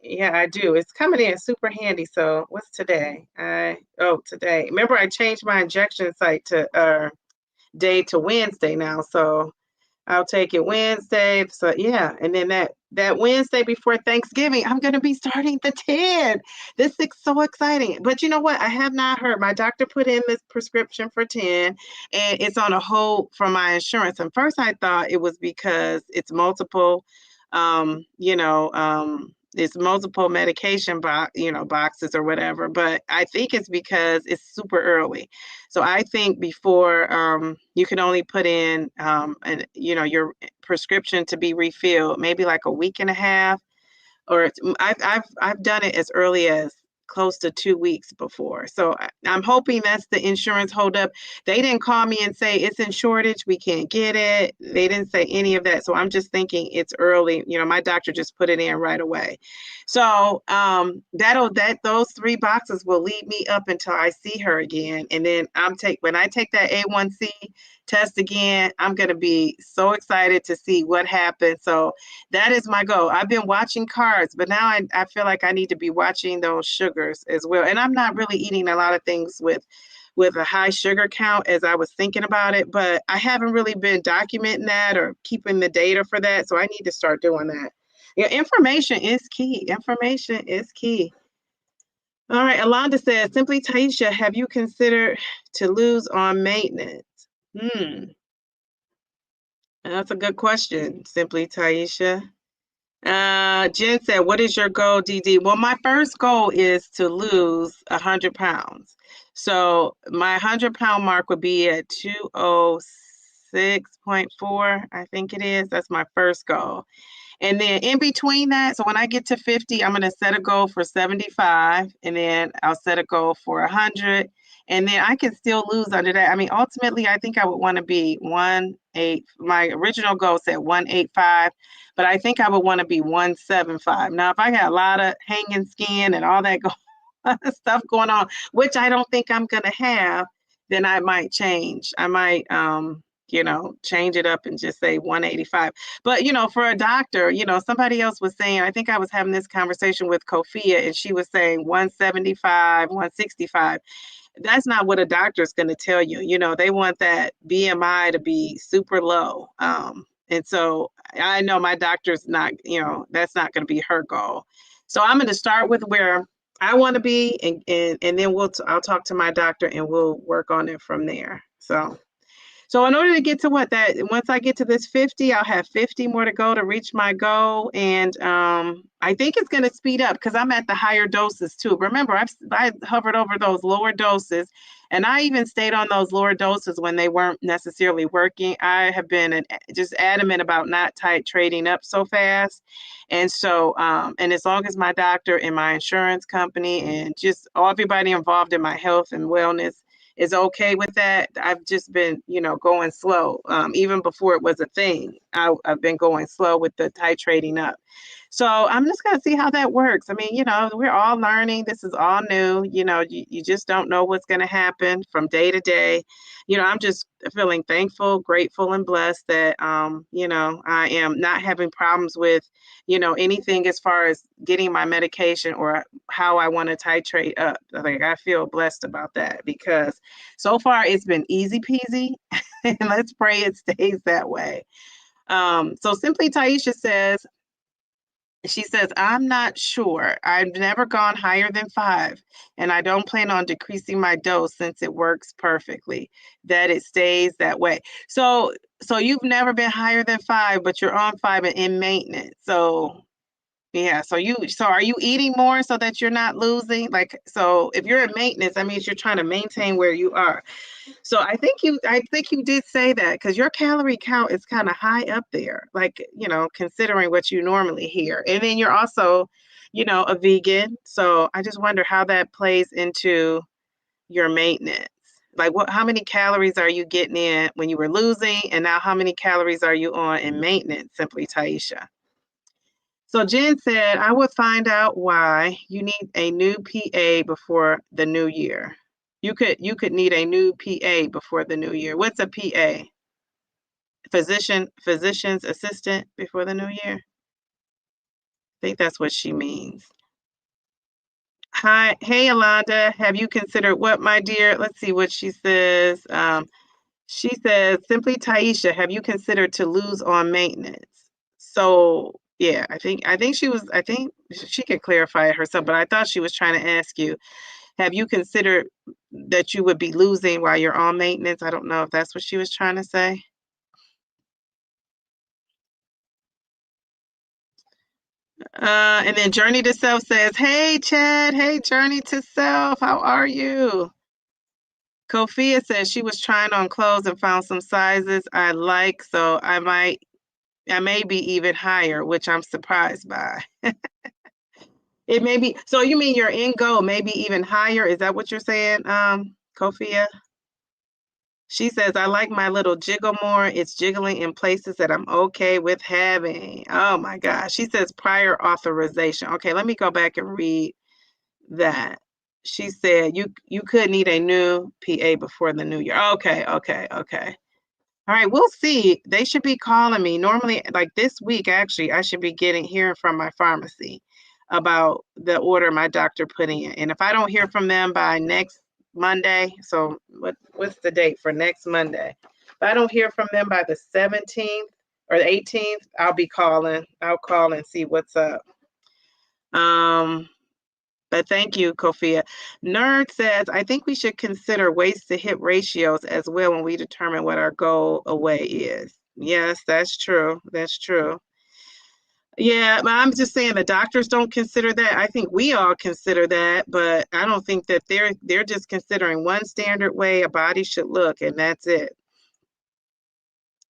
Yeah, I do. It's coming in super handy. So what's today? Today. Remember, I changed my injection site to day to Wednesday now. So I'll take it Wednesday. So yeah, and then that Wednesday before Thanksgiving, I'm going to be starting the 10. This is so exciting. But you know what? I have not heard. My doctor put in this prescription for 10, and it's on a hold from my insurance. And first, I thought it was because it's multiple, it's multiple medication boxes or whatever. But I think it's because it's super early. So I think before you can only put in your prescription to be refilled maybe like a week and a half, or I've done it as early as close to 2 weeks before. So I'm hoping that's the insurance holdup. They didn't call me and say it's in shortage, we can't get it. They didn't say any of that. So I'm just thinking it's early. My doctor just put it in right away. So those 3 boxes will lead me up until I see her again. And then when I take that A1C test again, I'm going to be so excited to see what happens. So that is my goal. I've been watching carbs, but now I feel like I need to be watching those sugars as well. And I'm not really eating a lot of things with a high sugar count as I was thinking about it, but I haven't really been documenting that or keeping the data for that. So I need to start doing that. Yeah, information is key. Information is key. All right, Alonda says, simply Taisha, have you considered to lose on maintenance? That's a good question, simply Taisha. Jen said, what is your goal, DD? Well, my first goal is to lose 100 pounds. So my 100-pound mark would be at 206.4, I think it is. That's my first goal. And then in between that, so when I get to 50, I'm going to set a goal for 75, and then I'll set a goal for 100, and then I can still lose under that. I mean, ultimately, I think I would want to be 180. My original goal said 185, but I think I would want to be 175. Now, if I got a lot of hanging skin and all that stuff going on, which I don't think I'm going to have, then I might change. I might, change it up and just say 185. But, for a doctor, somebody else was saying, I think I was having this conversation with Kofia, and she was saying 175, 165. That's not what a doctor's going to tell you. They want that BMI to be super low. And so I know my doctor's not, that's not going to be her goal. So I'm going to start with where I want to be, and then I'll talk to my doctor and we'll work on it from there. So in order to get to once I get to this 50, I'll have 50 more to go to reach my goal. And I think it's going to speed up because I'm at the higher doses too. Remember, I hovered over those lower doses, and I even stayed on those lower doses when they weren't necessarily working. I have been just adamant about not titrating up so fast. And so, and as long as my doctor and my insurance company and just everybody involved in my health and wellness is okay with that, I've just been, going slow. Even before it was a thing, I've been going slow with the titrating up. So I'm just going to see how that works. I mean, we're all learning. This is all new. You just don't know what's going to happen from day to day. I'm just feeling thankful, grateful, and blessed that, I am not having problems with, anything as far as getting my medication or how I want to titrate up. Like, I feel blessed about that because so far it's been easy peasy, and let's pray it stays that way. So Simply Taisha says, I'm not sure. I've never gone higher than 5, and I don't plan on decreasing my dose since it works perfectly, that it stays that way. So you've never been higher than 5, but you're on 5 and in maintenance. So yeah, so are you eating more so that you're not losing? Like, so if you're in maintenance, that means you're trying to maintain where you are. So I think you did say that because your calorie count is kind of high up there, like, considering what you normally hear. And then you're also, a vegan. So I just wonder how that plays into your maintenance. Like, how many calories are you getting in when you were losing? And now how many calories are you on in maintenance, Simply Taisha? So Jen said, I would find out why you need a new PA before the new year. You could need a new PA before the new year. What's a PA? Physician's assistant before the new year? I think that's what she means. Hi, hey Alonda, have you considered what, my dear? Let's see what she says. She says, Simply Taisha, have you considered to lose on maintenance? So yeah, I think she could clarify it herself, but I thought she was trying to ask you, have you considered that you would be losing while you're on maintenance? I don't know if that's what she was trying to say. And then Journey to Self says, hey, Chad. Hey, Journey to Self. How are you? Kofia says she was trying on clothes and found some sizes I like, so I may be even higher, which I'm surprised by. It may be. So you mean your end goal may be even higher? Is that what you're saying, Kofia? She says, I like my little jiggle more. It's jiggling in places that I'm okay with having. Oh my gosh. She says prior authorization. Okay, let me go back and read that. She said you could need a new PA before the new year. Okay. All right, we'll see. They should be calling me. Normally, like this week, actually, I should be hearing from my pharmacy about the order my doctor put in. And if I don't hear from them by next Monday, so what's the date for next Monday? If I don't hear from them by the 17th or the 18th, I'll be calling. I'll call and see what's up. But thank you, Kofia. Nerd says, I think we should consider waist to hip ratios as well when we determine what our goal away is. Yes, that's true. That's true. Yeah, but I'm just saying the doctors don't consider that. I think we all consider that, but I don't think that they're just considering one standard way a body should look, and that's it.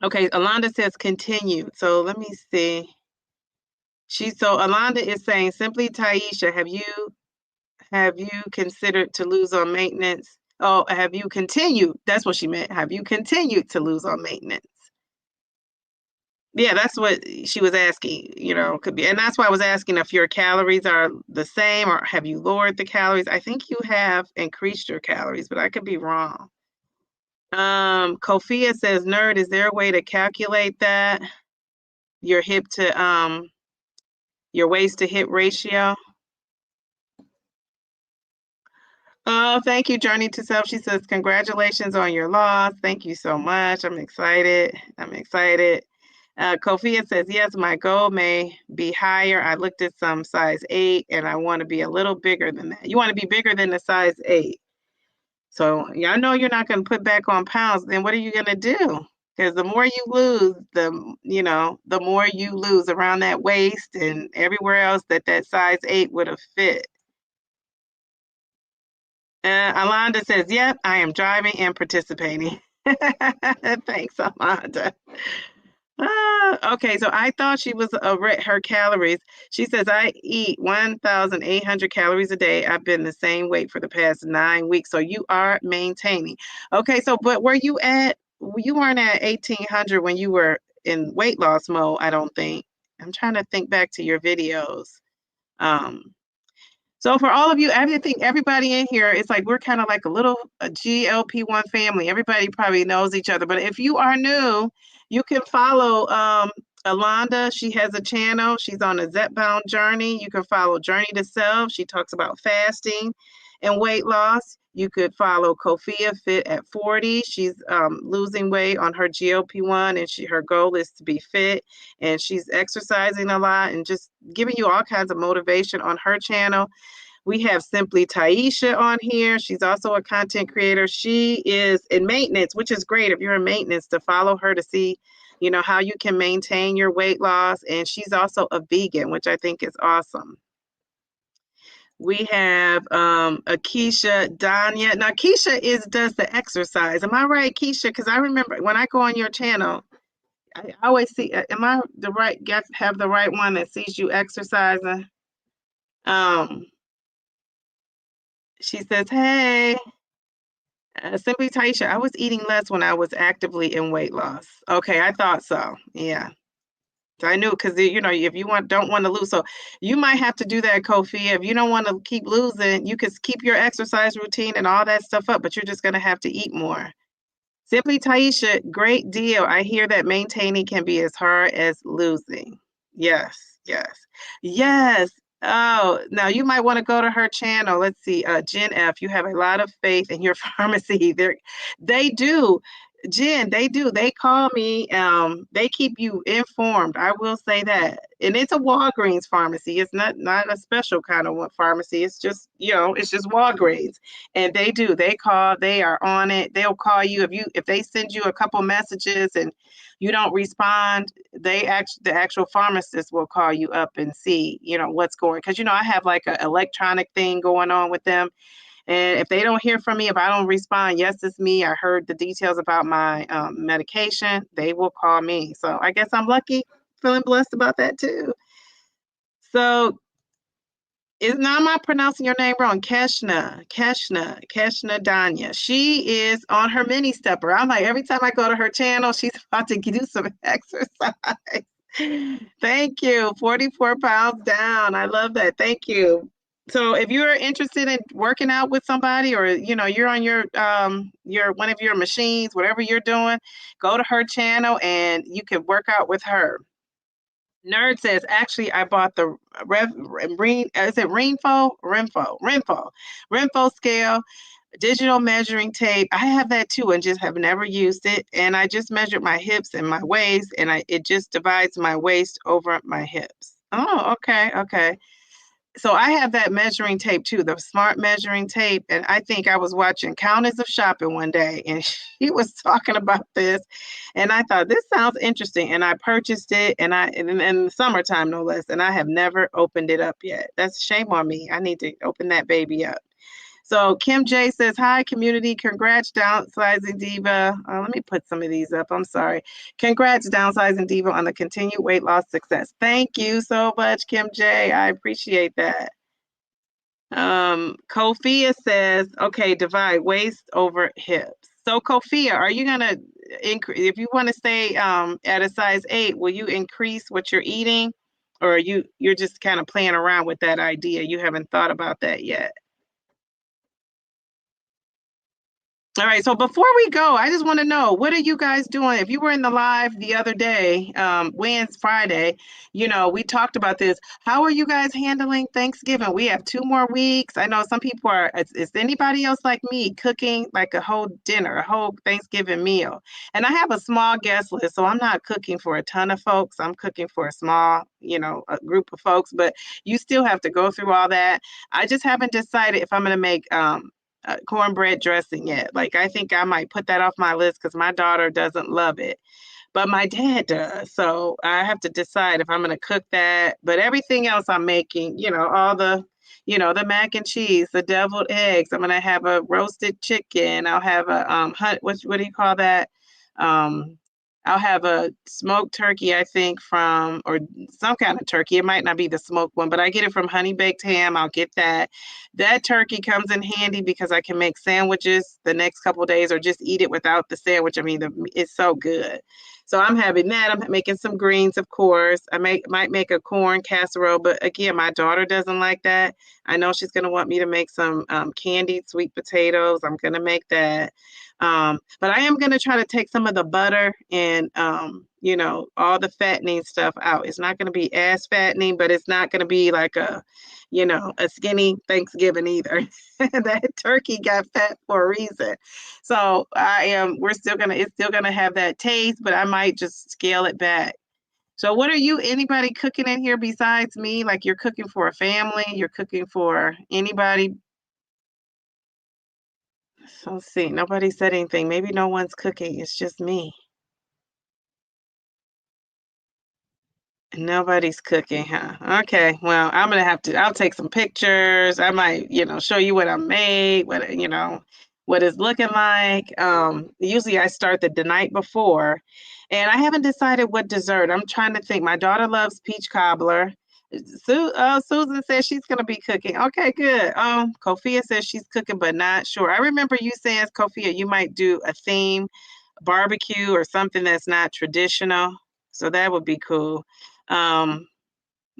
Okay, Alonda says continue. So let me see. So Alonda is saying, simply Taisha, have you considered to lose on maintenance? Oh, have you continued? That's what she meant. Have you continued to lose on maintenance? Yeah, that's what she was asking, could be. And that's why I was asking if your calories are the same or have you lowered the calories? I think you have increased your calories, but I could be wrong. Kofia says, nerd, is there a way to calculate that? Your your waist to hip ratio? Oh, thank you, Journey to Self. She says, congratulations on your loss. Thank you so much. I'm excited. Kofia says, yes, my goal may be higher. I looked at some size 8 and I want to be a little bigger than that. You want to be bigger than the size 8. So yeah, I know you're not going to put back on pounds. Then what are you going to do? Because the more you lose, the more you lose around that waist and everywhere else that size 8 would have fit. Alonda says, yep, I am driving and participating. Thanks, Alonda. Okay, so I thought she was her calories. She says, I eat 1,800 calories a day. I've been the same weight for the past 9 weeks. So you are maintaining. Okay, so but were you at, you weren't at 1,800 when you were in weight loss mode, I don't think. I'm trying to think back to your videos. Um, so for all of you, I think everybody in here, it's like we're kind of like a little GLP-1 family. Everybody probably knows each other. But if you are new, you can follow Alonda. She has a channel. She's on a Zep-bound journey. You can follow Journey to Self. She talks about fasting and weight loss. You could follow Kofia Fit at 40. She's losing weight on her GLP-1 and her goal is to be fit. And she's exercising a lot and just giving you all kinds of motivation on her channel. We have Simply Taisha on here. She's also a content creator. She is in maintenance, which is great if you're in maintenance to follow her to see, how you can maintain your weight loss. And she's also a vegan, which I think is awesome. We have Keisha Danya. Now, Keisha does the exercise. Am I right, Keisha? Because I remember when I go on your channel, I always see, am I have the right one that sees you exercising? She says, hey, Simply Taisha, I was eating less when I was actively in weight loss. Okay, I thought so. Yeah. So I knew because if you don't want to lose, so you might have to do that, Kofi. If you don't want to keep losing, you could keep your exercise routine and all that stuff up, but you're just gonna have to eat more. Simply Taisha, great deal. I hear that maintaining can be as hard as losing. Yes, yes, yes. Oh, now you might want to go to her channel. Let's see, Jen F. You have a lot of faith in your pharmacy. They do. Jen, they do. They call me. They keep you informed. I will say that. And it's a Walgreens pharmacy. It's not a special kind of pharmacy. It's just, it's just Walgreens. And they do. They call. They are on it. They'll call you if they send you a couple messages and you don't respond. The actual pharmacist will call you up and see, what's going. Because I have like an electronic thing going on with them. And if they don't hear from me, if I don't respond, yes, it's me. I heard the details about my medication. They will call me. So I guess I'm lucky, feeling blessed about that too. So now am I pronouncing your name wrong? Keshna Danya. She is on her mini stepper. I'm like, every time I go to her channel, she's about to do some exercise. Thank you. 44 pounds down. I love that. Thank you. So if you're interested in working out with somebody or you're on your one of your machines, whatever you're doing, go to her channel and you can work out with her. Nerd says, actually, I bought the Renfo scale, digital measuring tape. I have that too and just have never used it. And I just measured my hips and my waist and it just divides my waist over my hips. Oh, okay. So I have that measuring tape too, the smart measuring tape. And I think I was watching Countess of Shopping one day and she was talking about this. And I thought, this sounds interesting. And I purchased it and in the summertime, no less. And I have never opened it up yet. That's shame on me. I need to open that baby up. So Kim J says, hi, community. Congrats, Downsizing Diva. Let me put some of these up. I'm sorry. Congrats, Downsizing Diva, on the continued weight loss success. Thank you so much, Kim J. I appreciate that. Kofia says, okay, divide waist over hips. So Kofia, are you gonna increase if you want to stay at a size 8, will you increase what you're eating? Or are you're just kind of playing around with that idea? You haven't thought about that yet. All right. So before we go, I just want to know, what are you guys doing? If you were in the live the other day, Friday, we talked about this. How are you guys handling Thanksgiving? We have 2 more weeks. I know some people are, is anybody else like me cooking like a whole dinner, a whole Thanksgiving meal? And I have a small guest list, so I'm not cooking for a ton of folks. I'm cooking for a small, a group of folks, but you still have to go through all that. I just haven't decided if I'm going to make, cornbread dressing yet. Like, I think I might put that off my list because my daughter doesn't love it, but my dad does. So I have to decide if I'm going to cook that. But everything else I'm making, all the mac and cheese, the deviled eggs. I'm going to have a roasted chicken. I'll have a what do you call that? Um, I'll have a smoked turkey, I think, or some kind of turkey. It might not be the smoked one, but I get it from Honey Baked Ham. I'll get that. That turkey comes in handy because I can make sandwiches the next couple of days or just eat it without the sandwich. I mean, it's so good. So I'm having that. I'm making some greens, of course. I might make a corn casserole, but again, my daughter doesn't like that. I know she's going to want me to make some candied sweet potatoes. I'm going to make that. But I am going to try to take some of the butter and, all the fattening stuff out. It's not going to be as fattening, but it's not going to be like a skinny Thanksgiving either. That turkey got fat for a reason. So it's still gonna have that taste, but I might just scale it back. So what are anybody cooking in here besides me? Like, you're cooking for a family, you're cooking for anybody? So let's see, nobody said anything. Maybe no one's cooking, it's just me. Nobody's cooking, huh? Okay, well, I'll take some pictures. I might, show you what I made, what it's looking like. Usually I start the night before, and I haven't decided what dessert. I'm trying to think. My daughter loves peach cobbler. Susan says she's gonna be cooking. Okay, good. Kofia says she's cooking, but not sure. I remember you saying, Kofia, you might do a theme barbecue or something that's not traditional. So that would be cool. Um,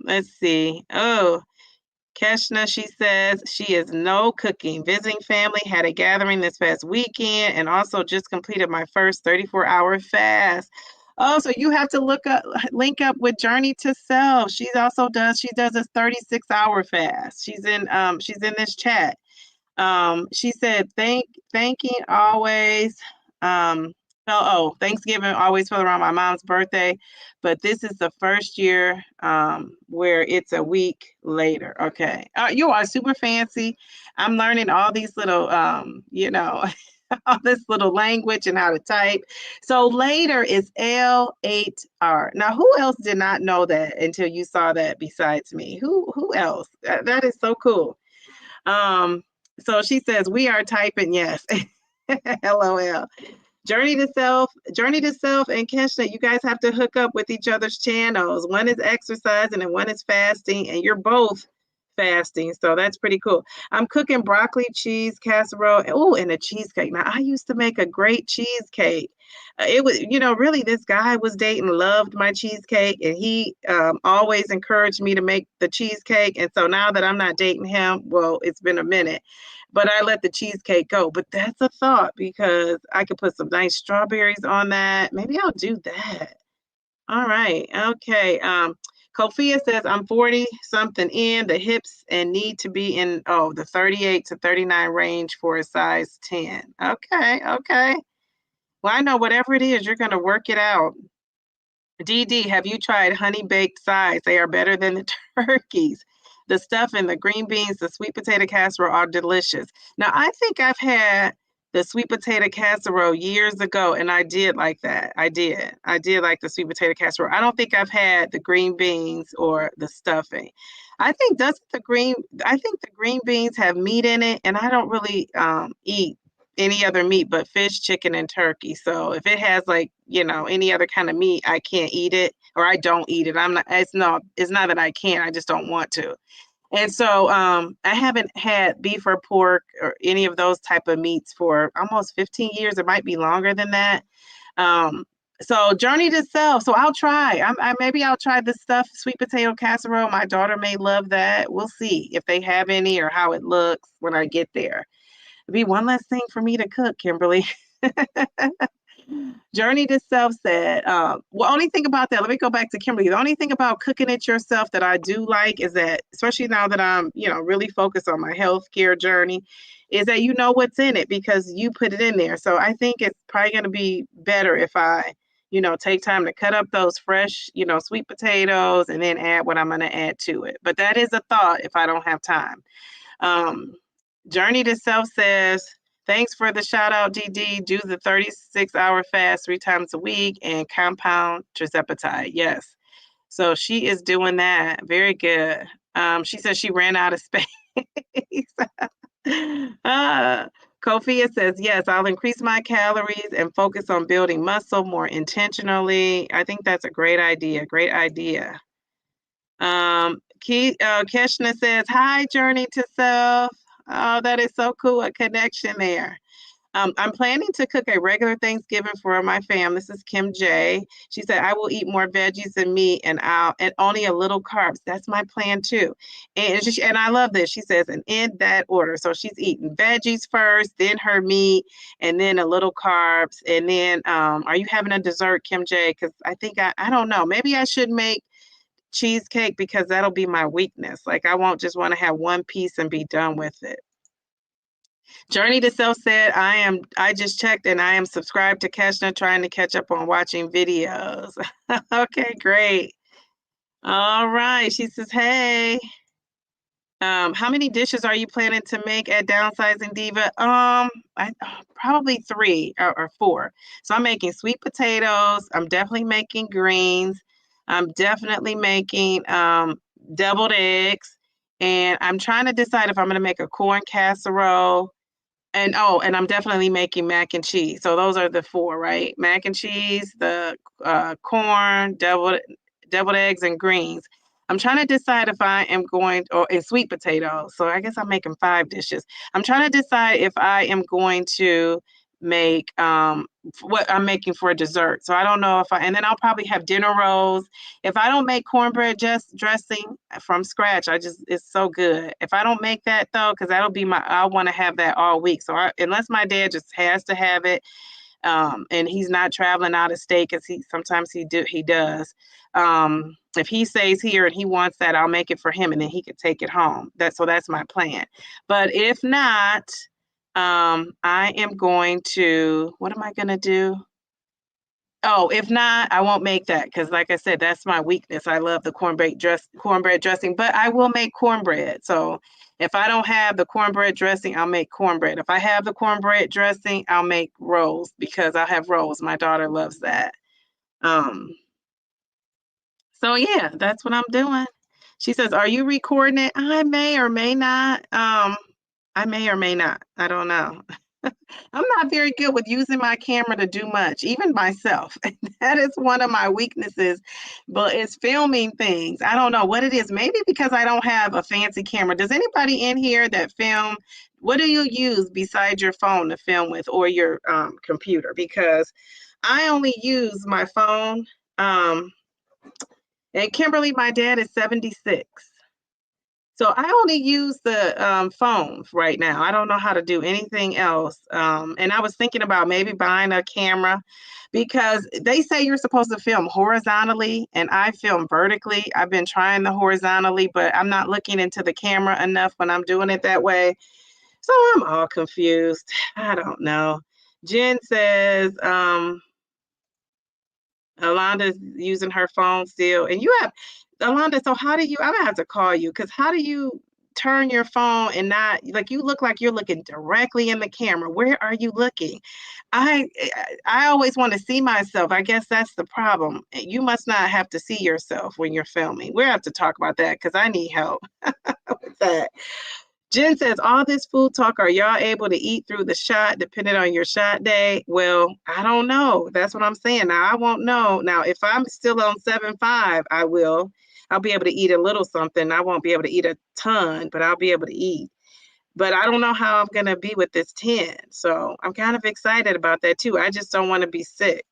let's see. Oh, Keshna, she says she is no cooking. Visiting family, had a gathering this past weekend, and also just completed my first 34-hour fast. Oh, so you have to link up with Journey to Self. She does a 36-hour fast. She's in this chat. She said, thanking always. Thanksgiving always fell around my mom's birthday, but this is the first year where it's a week later. Okay. You are super fancy. I'm learning all these little, all this little language and how to type. So later is L8R. Now, who else did not know that until you saw that besides me? Who else? That is so cool. So she says, we are typing yes. LOL. Journey to Self, and Keshna, you guys have to hook up with each other's channels. One is exercising and one is fasting, and you're both fasting. So that's pretty cool. I'm cooking broccoli cheese casserole. Oh, and a cheesecake. Now, I used to make a great cheesecake. It was, really, this guy I was dating loved my cheesecake, and he always encouraged me to make the cheesecake. And so now that I'm not dating him, well, it's been a minute, but I let the cheesecake go. But that's a thought because I could put some nice strawberries on that. Maybe I'll do that. All right. Okay. Kofia says I'm 40 something in the hips and need to be in the 38 to 39 range for a size 10. Okay. Okay. Well, I know whatever it is, you're going to work it out. DD, have you tried honey baked sides? They are better than the turkeys. The stuffing, the green beans, the sweet potato casserole are delicious. Now, I think I've had the sweet potato casserole years ago, and I did like that. I did. I did like the sweet potato casserole. I don't think I've had the green beans or the stuffing. I think I think the green beans have meat in it, and I don't really eat any other meat but fish, chicken, and turkey. So if it has like, any other kind of meat, I can't eat it or I don't eat it. It's not that I can't, I just don't want to. And so I haven't had beef or pork or any of those type of meats for almost 15 years. It might be longer than that. Um, so journey to self. So I'll try. Maybe I'll try the stuffed sweet potato casserole. My daughter may love that. We'll see if they have any or how it looks when I get there. It'll be one less thing for me to cook, Kimberly. Journey to Self said, well, only thing about that, let me go back to Kimberly. The only thing about cooking it yourself that I do like is that, especially now that I'm, really focused on my healthcare journey, is that you know what's in it because you put it in there. So I think it's probably going to be better if I, take time to cut up those fresh, sweet potatoes and then add what I'm going to add to it. But that is a thought if I don't have time. Um, Journey to Self says, thanks for the shout out, DD. Do the 36-hour fast 3 times a week and compound tirzepatide. Yes. So she is doing that. Very good. She says she ran out of space. Kofia says, yes, I'll increase my calories and focus on building muscle more intentionally. I think that's a great idea. Great idea. Keshna says, hi, Journey to Self. Oh, that is so cool. A connection there. I'm planning to cook a regular Thanksgiving for my fam. This is Kim J. She said, I will eat more veggies and meat and only a little carbs. That's my plan too. And I love this. She says, and in that order. So she's eating veggies first, then her meat, and then a little carbs. And then are you having a dessert, Kim J? Because I think I don't know. Maybe I should make cheesecake because that'll be my weakness. Like I won't just want to have one piece and be done with it. Journey to Self said, I just checked and I am subscribed to Keshna, trying to catch up on watching videos. Okay, great. All right. She says, hey. How many dishes are you planning to make at Downsizing Diva? Probably 3 or 4. So I'm making sweet potatoes. I'm definitely making greens. I'm definitely making deviled eggs. And I'm trying to decide if I'm going to make a corn casserole. And I'm definitely making mac and cheese. So those are the 4, right? Mac and cheese, the corn, deviled eggs, and greens. I'm trying to decide if I am going, and sweet potatoes. So I guess I'm making 5 dishes. I'm trying to decide if I am going to make what I'm making for dessert. So I don't know and then I'll probably have dinner rolls. If I don't make cornbread dressing from scratch, it's so good. If I don't make that though, because that'll be I want to have that all week. So unless my dad just has to have it, and he's not traveling out of state because sometimes he does. If he stays here and he wants that, I'll make it for him and then he could take it home. That's my plan. But if not, I am going to, what am I going to do? Oh, if not, I won't make that because, like I said, that's my weakness. I love the cornbread dressing, but I will make cornbread. So if I don't have the cornbread dressing, I'll make cornbread. If I have the cornbread dressing, I'll make rolls because I'll have rolls. My daughter loves that. So yeah, that's what I'm doing. She says, "Are you recording it?" I may or may not. I may or may not. I don't know. I'm not very good with using my camera to do much, even myself. That is one of my weaknesses, but it's filming things. I don't know what it is. Maybe because I don't have a fancy camera. Does anybody in here that film, what do you use besides your phone to film with or your computer? Because I only use my phone. And Kimberly, my dad is 76. So I only use the phone right now. I don't know how to do anything else. And I was thinking about maybe buying a camera because they say you're supposed to film horizontally and I film vertically. I've been trying the horizontally, but I'm not looking into the camera enough when I'm doing it that way. So I'm all confused. I don't know. Jen says, Alonda's using her phone still. And you have, Alonda, so how do you, I'm gonna have to call you because how do you turn your phone and not like you look like you're looking directly in the camera. Where are you looking? I I always want to see myself. I guess that's the problem. You must not have to see yourself when you're filming. We'll have to talk about that because I need help with that. Jen says, all this food talk, are y'all able to eat through the shot depending on your shot day? Well, I don't know. That's what I'm saying. Now, I won't know. Now, if I'm still on 7.5, I will. I'll be able to eat a little something. I won't be able to eat a ton, but I'll be able to eat. But I don't know how I'm going to be with this 10. So I'm kind of excited about that too. I just don't want to be sick.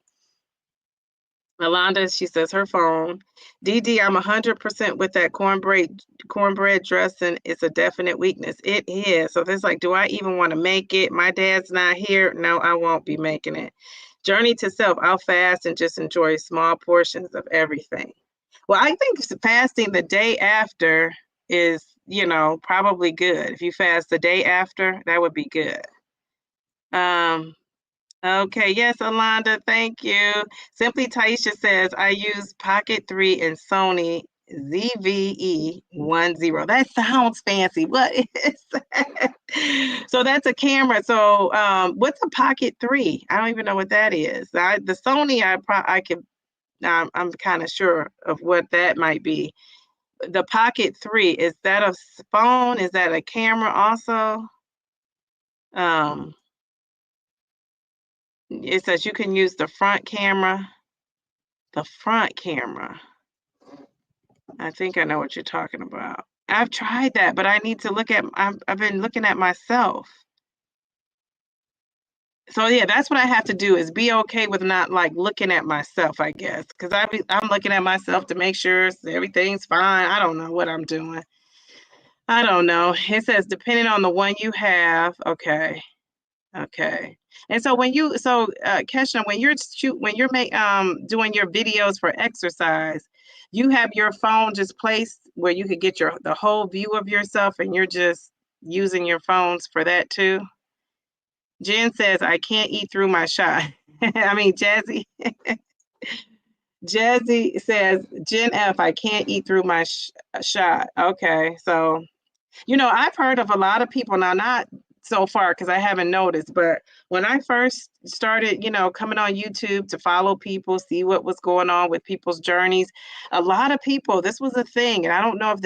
Yolanda, she says her phone. DD, I'm 100% with that cornbread dressing. It's a definite weakness. It is. So it's like, do I even want to make it? My dad's not here. No, I won't be making it. Journey to self. I'll fast and just enjoy small portions of everything. Well, I think fasting the day after is, probably good. If you fast the day after, that would be good. Okay, yes, Alonda, thank you. Simply Taisha says, I use Pocket 3 and Sony ZVE10. That sounds fancy. What is that? So that's a camera. So what's a Pocket 3? I don't even know what that is. The Sony, I'm kind of sure of what that might be. The Pocket 3, is that a phone? Is that a camera also? It says you can use the front camera. The front camera. I think I know what you're talking about. I've tried that, but I need to look at, I've been looking at myself. So yeah, that's what I have to do, is be okay with not like looking at myself, I guess. Because I'm looking at myself to make sure everything's fine. I don't know what I'm doing. I don't know. It says depending on the one you have. Okay. Okay. And so Kesha, when you're doing your videos for exercise, you have your phone just placed where you could get the whole view of yourself, and you're just using your phones for that too. Jen says, I can't eat through my shot. I mean, Jazzy says, Jen F, I can't eat through my shot. Okay. So, I've heard of a lot of people, now not so far because I haven't noticed, but when I first started, coming on YouTube to follow people, see what was going on with people's journeys, a lot of people, this was a thing. And I don't know if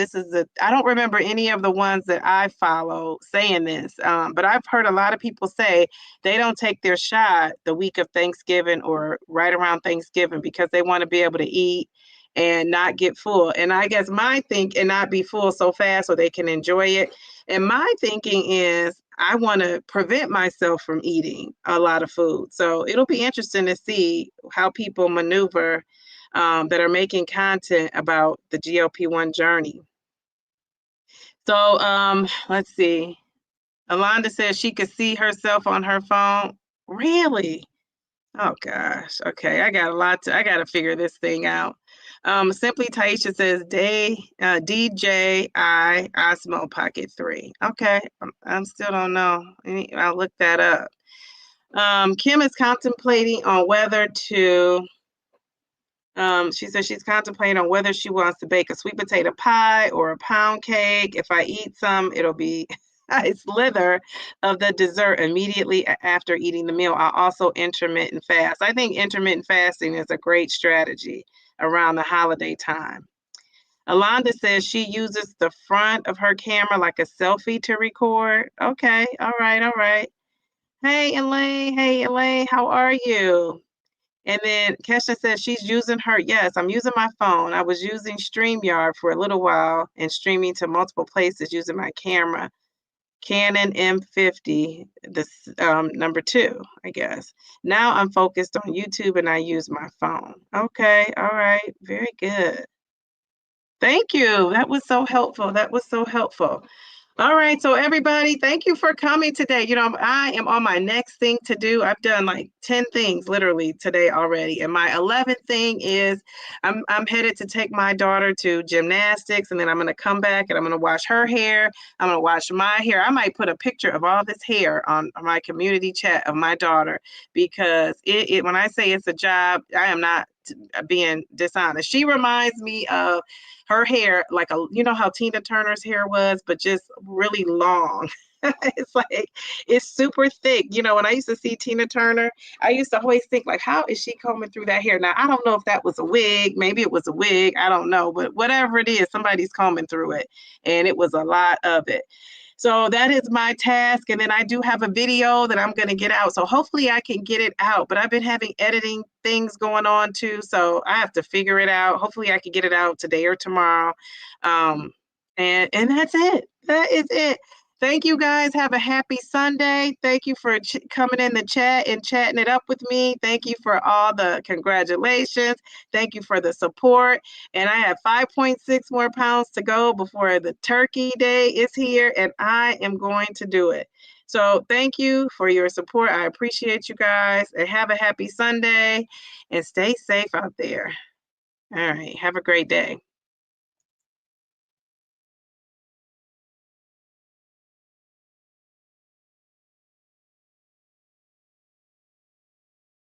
I don't remember any of the ones that I follow saying this, but I've heard a lot of people say they don't take their shot the week of Thanksgiving or right around Thanksgiving because they want to be able to eat and not get full. And I guess and not be full so fast so they can enjoy it. And my thinking is I want to prevent myself from eating a lot of food. So it'll be interesting to see how people maneuver that are making content about the GLP-1 journey. So let's see. Alonda says she could see herself on her phone. Really? Oh gosh. Okay, I got to figure this thing out. Simply Taisha says DJI Osmo Pocket 3. Okay, I still don't know. I'll look that up. Kim is contemplating on whether to. She says she's contemplating on whether she wants to bake a sweet potato pie or a pound cake. If I eat some, it'll be a slither of the dessert immediately after eating the meal. I'll also intermittent fast. I think intermittent fasting is a great strategy around the holiday time. Alonda says she uses the front of her camera like a selfie to record. Okay, all right. Hey, Elaine, how are you? And then Kesha says she's using yes, I'm using my phone. I was using StreamYard for a little while and streaming to multiple places using my camera. Canon M50, this number 2, I guess. Now I'm focused on YouTube and I use my phone. Okay, all right, very good. Thank you. That was so helpful. All right, so everybody, thank you for coming today. I am on my next thing to do. I've done like 10 things literally today already. And my 11th thing is I'm headed to take my daughter to gymnastics, and then I'm going to come back and I'm going to wash her hair. I'm going to wash my hair. I might put a picture of all this hair on my community chat of my daughter, because when I say it's a job, I am not being dishonest. She reminds me of her hair, like you know how Tina Turner's hair was, but just really long. It's like it's super thick. You know, when I used to see Tina Turner, I used to always think like, how is she combing through that hair? Now I don't know if that was a wig, maybe it was a wig, I don't know, but whatever it is, somebody's combing through it, and it was a lot of it. So that is my task. And then I do have a video that I'm going to get out. So hopefully I can get it out. But I've been having editing things going on too. So I have to figure it out. Hopefully I can get it out today or tomorrow. And that's it. That is it. Thank you guys. Have a happy Sunday. Thank you for coming in the chat and chatting it up with me. Thank you for all the congratulations. Thank you for the support. And I have 5.6 more pounds to go before the turkey day is here, and I am going to do it. So thank you for your support. I appreciate you guys, and have a happy Sunday and stay safe out there. All right. Have a great day.